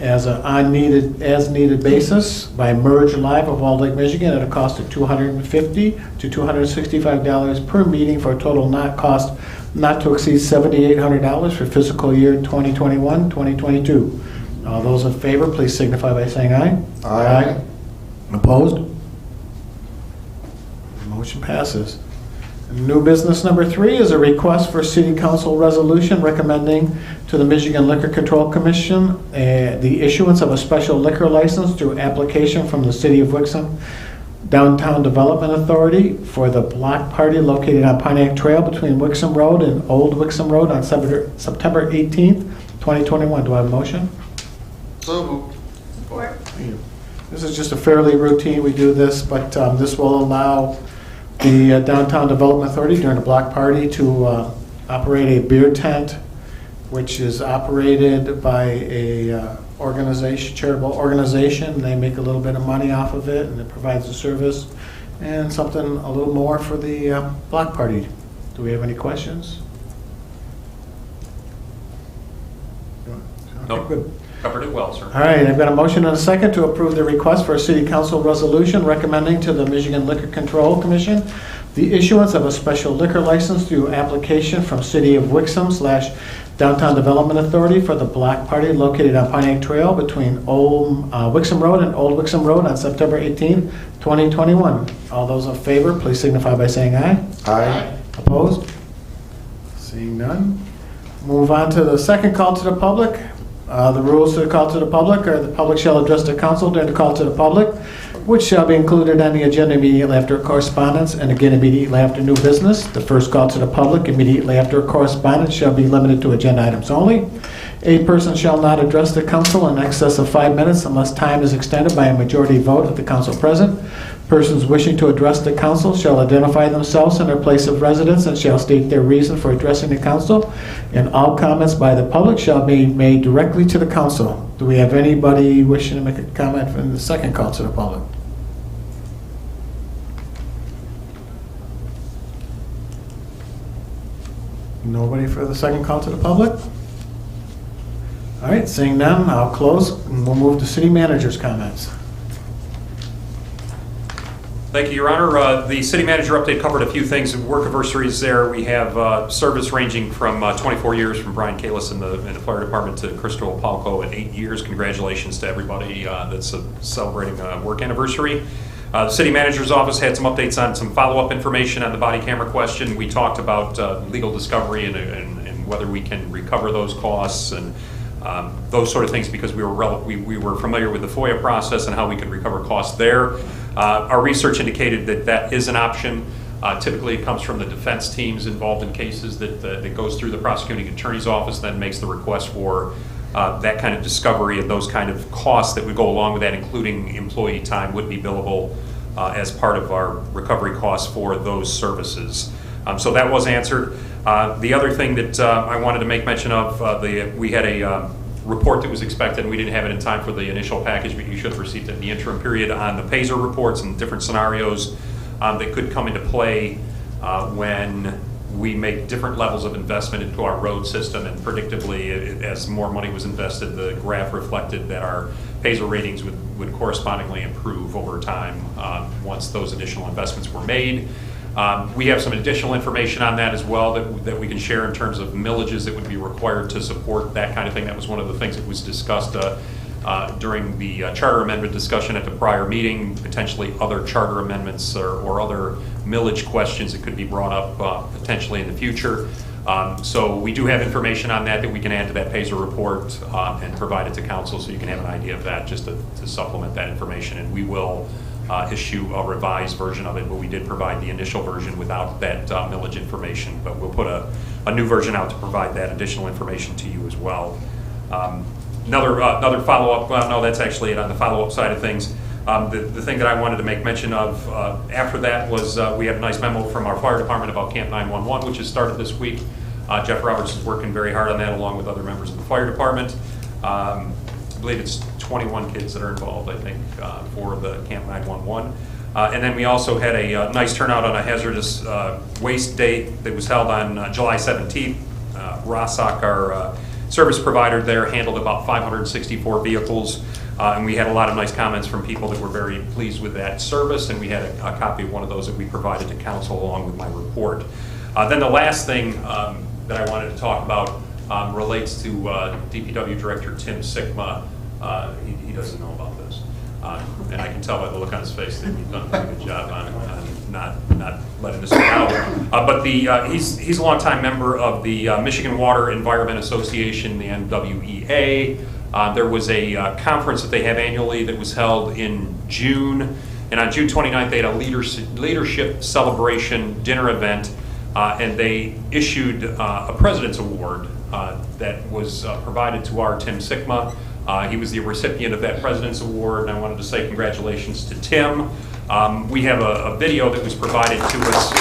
Speaker 1: as needed basis by Merge Live of Walled Lake, Michigan at a cost of $250 to $265 per meeting for a total not to exceed $7,800 for fiscal year 2021-2022. All those in favor, please signify by saying aye.
Speaker 17: Aye.
Speaker 1: Opposed? Motion passes. New business number 3 is a request for city council resolution recommending to the Michigan Liquor Control Commission the issuance of a special liquor license through application from the City of Wixom Downtown Development Authority for the block party located on Pontiac Trail between Wixom Road and Old Wixom Road on September 18th, 2021. Do I have a motion?
Speaker 14: So moved.
Speaker 10: Support.
Speaker 1: Thank you. This is just a fairly routine, we do this, but this will allow the Downtown Development Authority during a block party to operate a beer tent, which is operated by a charitable organization. They make a little bit of money off of it, and it provides a service and something a little more for the block party. Do we have any questions?
Speaker 5: Nope.
Speaker 1: Good.
Speaker 5: Covered it well, sir.
Speaker 1: All right, I've got a motion and a second to approve the request for a city council resolution recommending to the Michigan Liquor Control Commission the issuance of a special liquor license through application from City of Wixom / Downtown Development Authority for the block party located on Pontiac Trail between Old Wixom Road and Old Wixom Road on September 18th, 2021. All those in favor, please signify by saying aye.
Speaker 17: Aye.
Speaker 1: Opposed? Seeing none. Move on to the second call to the public. The rules to the call to the public are the public shall address the council during the call to the public, which shall be included on the agenda immediately after correspondence and again immediately after new business. The first call to the public immediately after correspondence shall be limited to agenda items only. A person shall not address the council in excess of 5 minutes unless time is extended by a majority vote of the council present. Persons wishing to address the council shall identify themselves and their place of residence and shall state their reason for addressing the council. And all comments by the public shall be made directly to the council. Do we have anybody wishing to make a comment from the second call to the public? Nobody for the second call to the public? All right, seeing none, I'll close and we'll move to city manager's comments.
Speaker 5: Thank you, Your Honor. The city manager update covered a few things. Work anniversaries there. We have service ranging from 24 years from Brian Kalis in the fire department to Crystal Palco at 8 years. Congratulations to everybody that's celebrating a work anniversary. The city manager's office had some updates on some follow-up information on the body camera question. We talked about legal discovery and whether we can recover those costs and those sort of things because we were familiar with the FOIA process and how we could recover costs there. Our research indicated that that is an option. Typically, it comes from the defense teams involved in cases that goes through the prosecuting attorney's office, then makes the request for that kind of discovery and those kind of costs that would go along with that, including employee time, would be billable as part of our recovery costs for those services. So that was answered. The other thing that I wanted to make mention of, we had a report that was expected, and we didn't have it in time for the initial package, but you should have received it in the interim period on the PASER reports and different scenarios that could come into play when we make different levels of investment into our road system, and predictably, as more money was invested, the graph reflected that our PASER ratings would correspondingly improve over time once those additional investments were made. We have some additional information on that as well that we can share in terms of millages that would be required to support that kind of thing. That was one of the things that was discussed during the charter amendment discussion at the prior meeting, potentially other charter amendments or other millage questions that could be brought up potentially in the future. So we do have information on that we can add to that PASER report and provide it to council so you can have an idea of that just to supplement that information. And we will issue a revised version of it, but we did provide the initial version without that millage information, but we'll put a new version out to provide that additional information to you as well. Another follow-up, well, no, that's actually it on the follow-up side of things. The thing that I wanted to make mention of after that was we had a nice memo from our fire department about Camp 911, which has started this week. Jeff Roberts is working very hard on that along with other members of the fire department. I believe it's 21 kids that are involved, I think, for the Camp 911. And then we also had a nice turnout on a hazardous waste day that was held on July 17th. Rosoc, our service provider there, handled about 564 vehicles. And we had a lot of nice comments from people that were very pleased with that service, and we had a copy of one of those that we provided to council along with my report. Then the last thing that I wanted to talk about relates to DPW Director Tim Sikma. He doesn't know about this. And I can tell by the look on his face that he's done a pretty good job on not letting this go out. But he's a longtime member of the Michigan Water Environment Association, the MWEA. There was a conference that they have annually that was held in June. And on June 29th, they had a leadership celebration dinner event. And they issued a President's Award that was provided to our Tim Sikma. He was the recipient of that President's Award, and I wanted to say congratulations to Tim. We have a video that was provided to us.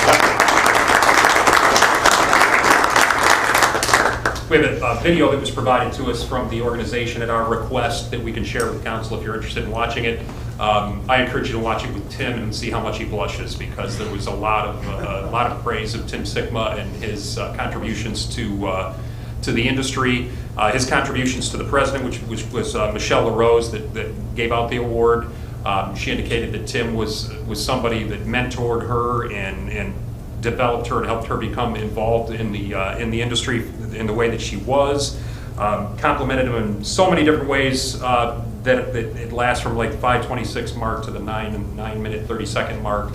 Speaker 5: We have a video that was provided to us from the organization at our request that we can share with council if you're interested in watching it. I encourage you to watch it with Tim and see how much he blushes, because there was a lot of praise of Tim Sikma and his contributions to the industry. His contributions to the president, which was Michelle LaRose that gave out the award. She indicated that Tim was somebody that mentored her and developed her and helped her become involved in the industry in the way that she was. Complimented him in so many different ways that it lasts from like 5:26 mark to the 9-minute 30-second mark.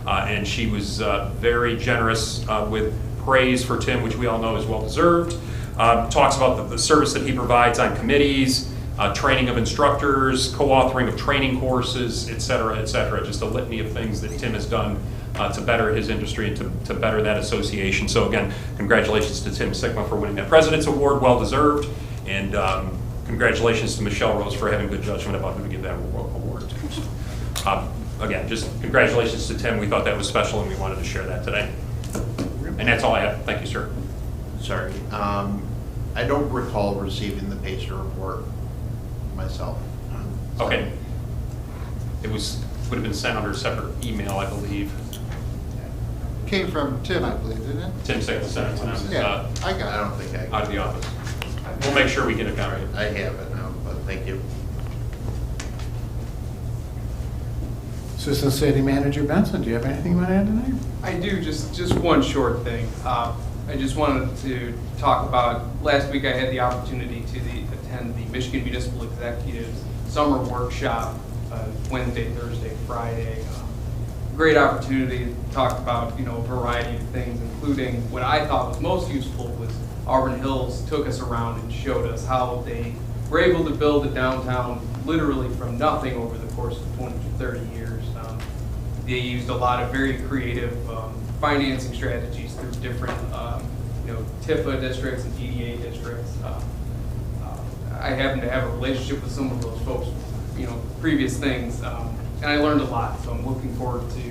Speaker 5: And she was very generous with praise for Tim, which we all know is well deserved. Talks about the service that he provides on committees, training of instructors, co-authoring of training courses, et cetera, just a litany of things that Tim has done to better his industry and to better that association. So again, congratulations to Tim Sikma for winning that President's Award, well deserved, and congratulations to Michelle Rose for having good judgment about who to give that award to. So, again, just congratulations to Tim. We thought that was special and we wanted to share that today. And that's all I have. Thank you, sir.
Speaker 2: Sorry. I don't recall receiving the Pacer report myself.
Speaker 5: Okay. It would have been sent under a separate email, I believe.
Speaker 14: Came from Tim, I believe, didn't it?
Speaker 5: Tim sent it when I was
Speaker 14: Yeah, I got it.
Speaker 2: I don't think I
Speaker 5: out of the office. We'll make sure we get a copy.
Speaker 2: I have it now, but thank you.
Speaker 1: Assistant City Manager Benson, do you have anything you want to add tonight?
Speaker 18: I do, just one short thing. I just wanted to talk about, last week I had the opportunity to attend the Michigan Municipal Executives Summer Workshop, Wednesday, Thursday, Friday. Great opportunity to talk about, a variety of things, including what I thought was most useful was Auburn Hills took us around and showed us how they were able to build a downtown literally from nothing over the course of 20 to 30 years. They used a lot of very creative financing strategies through different, TIFA districts and DDA districts. I happen to have a relationship with some of those folks, previous things, and I learned a lot. So I'm looking forward to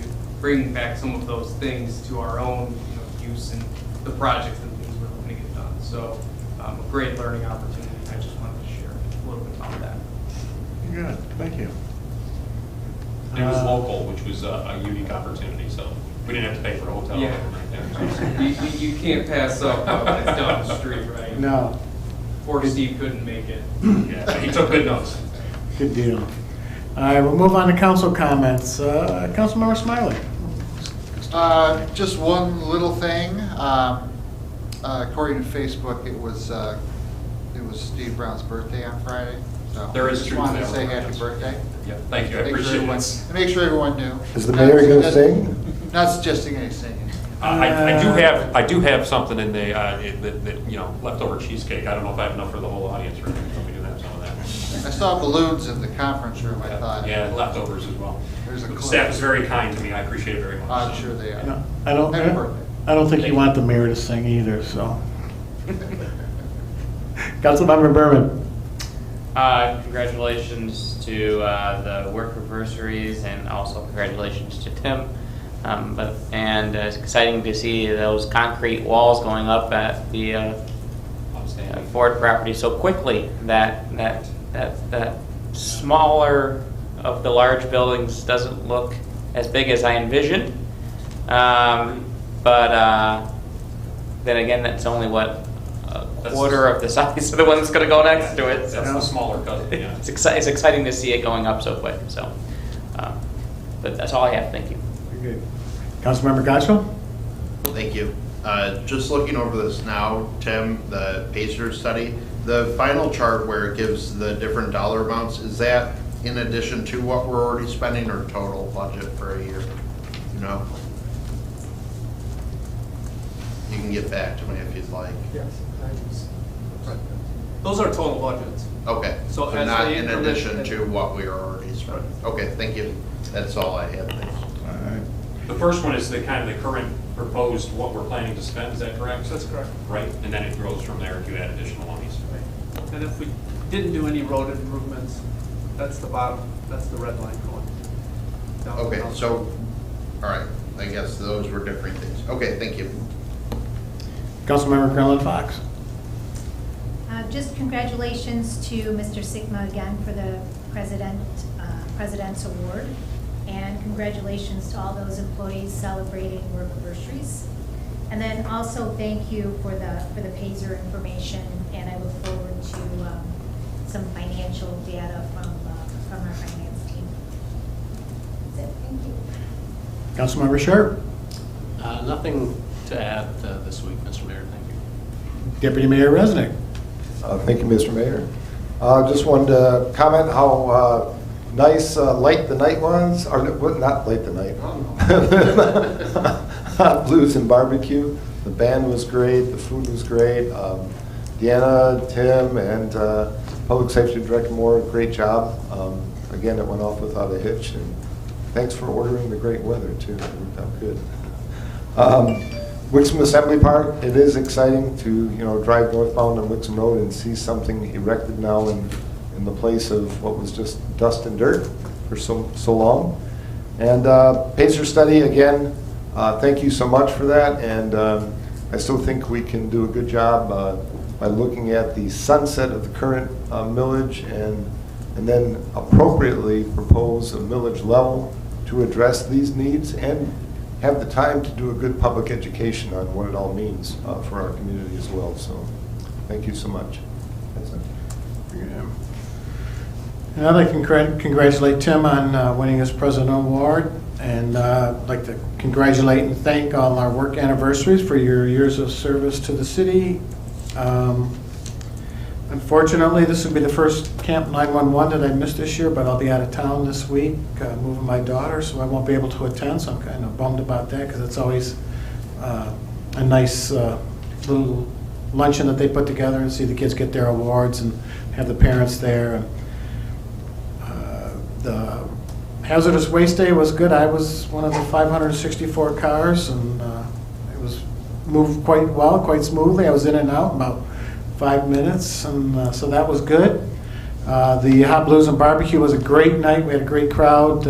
Speaker 18: bringing back some of those things to our own use and the projects and things we're looking to get done. So a great learning opportunity. I just wanted to share a little bit about that.
Speaker 1: Good, thank you.
Speaker 5: It was local, which was a unique opportunity, so we didn't have to pay for a hotel.
Speaker 18: Yeah. You can't pass up when it's down the street, right?
Speaker 1: No.
Speaker 18: Poor Steve couldn't make it.
Speaker 5: Yeah, he took good notes.
Speaker 1: Good deal. All right, we'll move on to council comments. Councilmember Smiley.
Speaker 14: Just one little thing. According to Facebook, it was Steve Brown's birthday on Friday. So
Speaker 5: There is
Speaker 14: just
Speaker 5: truth
Speaker 14: wanted to
Speaker 5: there.
Speaker 14: say happy birthday.
Speaker 5: Yeah, thank you. I appreciate it.
Speaker 14: Make sure everyone knew.
Speaker 17: Is the mayor going to sing?
Speaker 14: Not suggesting any singing.
Speaker 5: I do have something in the leftover cheesecake. I don't know if I have enough for the whole audience or anything, but we do have some of that.
Speaker 14: I saw balloons in the conference room, I thought.
Speaker 5: Yeah, leftovers as well.
Speaker 14: There's a
Speaker 5: The
Speaker 14: clip.
Speaker 5: staff is very kind to me. I appreciate it very much.
Speaker 14: I'm sure they are.
Speaker 1: No, I don't think you want the mayor to sing either, so. Councilmember Berman.
Speaker 13: Congratulations to the work anniversaries, and also congratulations to Tim. And it's exciting to see those concrete walls going up at the Ford property so quickly. That smaller of the large buildings doesn't look as big as I envisioned. But then again, that's only what, a quarter of the size of the one that's going to go next to it.
Speaker 5: That's the smaller cousin, yeah.
Speaker 13: It's exciting to see it going up so quick, so. But that's all I have, thank you.
Speaker 1: Very good. Councilmember Gotcho?
Speaker 2: Thank you. Just looking over this now, Tim, the PACER study, the final chart where it gives the different dollar amounts, is that in addition to what we're already spending or total budget for a year? You know? You can get back to me if you'd like.
Speaker 12: Yes. Those are total budgets.
Speaker 2: Okay,
Speaker 12: So
Speaker 2: so
Speaker 12: as
Speaker 2: not
Speaker 12: they
Speaker 2: in
Speaker 12: increment-
Speaker 2: addition to what we are already spending. Okay, thank you. That's all I had, thanks.
Speaker 1: All right.
Speaker 5: The first one is the kind of the current proposed, what we're planning to spend, is that correct?
Speaker 12: That's correct.
Speaker 5: Right, and then it grows from there if you add additional monies.
Speaker 12: And if we didn't do any road improvements, that's the bottom, that's the red line going down.
Speaker 2: Okay, so, all right, I guess those were different things. Okay, thank you.
Speaker 1: Councilmember Carolyn Fox.
Speaker 10: Just congratulations to Mr. Sigma again for the President's Award. And congratulations to all those employees celebrating work anniversaries. And then also thank you for the PACER information, and I look forward to some financial data from our finance team. That's it. Thank you.
Speaker 1: Councilmember Sharp.
Speaker 19: Nothing to add this week, Mr. Mayor, thank you.
Speaker 1: Deputy Mayor Resnick.
Speaker 17: Thank you, Mr. Mayor. Just wanted to comment how nice Light the Night was, or not Light the Night. Hot Blues and Barbecue. The band was great, the food was great. Deanna, Tim, and Public Safety Director Moore, great job. Again, it went off without a hitch, and thanks for ordering the great weather too. It worked out good. Wixom Assembly Park, it is exciting to drive northbound on Wixom Road and see something erected now in the place of what was just dust and dirt for so long. And PACER study, again, thank you so much for that, and I still think we can do a good job by looking at the sunset of the current millage and then appropriately propose a millage level to address these needs and have the time to do a good public education on what it all means for our community as well. So thank you so much. That's it.
Speaker 1: And I'd like to congratulate Tim on winning his President Award, and I'd like to congratulate and thank all our work anniversaries for your years of service to the city. Unfortunately, this will be the first Camp 911 that I missed this year, but I'll be out of town this week moving my daughter, so I won't be able to attend, so I'm kind of bummed about that because it's always a nice little luncheon that they put together and see the kids get their awards and have the parents there. And, the Hazardous Waste Day was good. I was one of the 564 cars, and it was moved quite well, quite smoothly. I was in and out in about 5 minutes, and so that was good. The Hot Blues and Barbecue was a great night. We had a great crowd,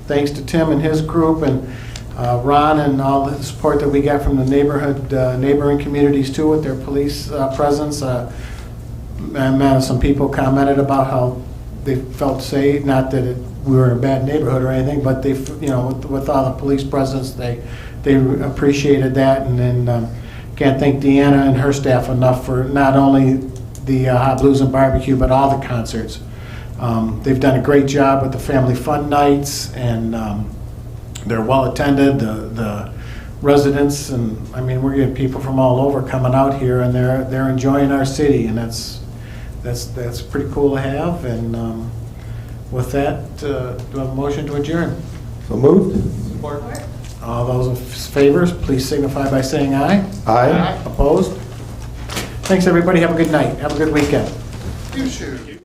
Speaker 1: thanks to Tim and his group, and Ron and all the support that we got from the neighboring communities too with their police presence. And some people commented about how they felt safe, not that we were in a bad neighborhood or anything, but they, with all the police presence, they appreciated that. And then can't thank Deanna and her staff enough for not only the Hot Blues and Barbecue, but all the concerts. They've done a great job with the family fun nights, and they're well attended. The residents, and I mean, we're getting people from all over coming out here, and they're enjoying our city, and that's pretty cool to have. And with that, do I have a motion to adjourn?
Speaker 17: So moved.
Speaker 12: Support.
Speaker 1: All those in favor, please signify by saying aye.
Speaker 17: Aye.
Speaker 1: Opposed? Thanks, everybody. Have a good night. Have a good weekend.
Speaker 14: You shoot.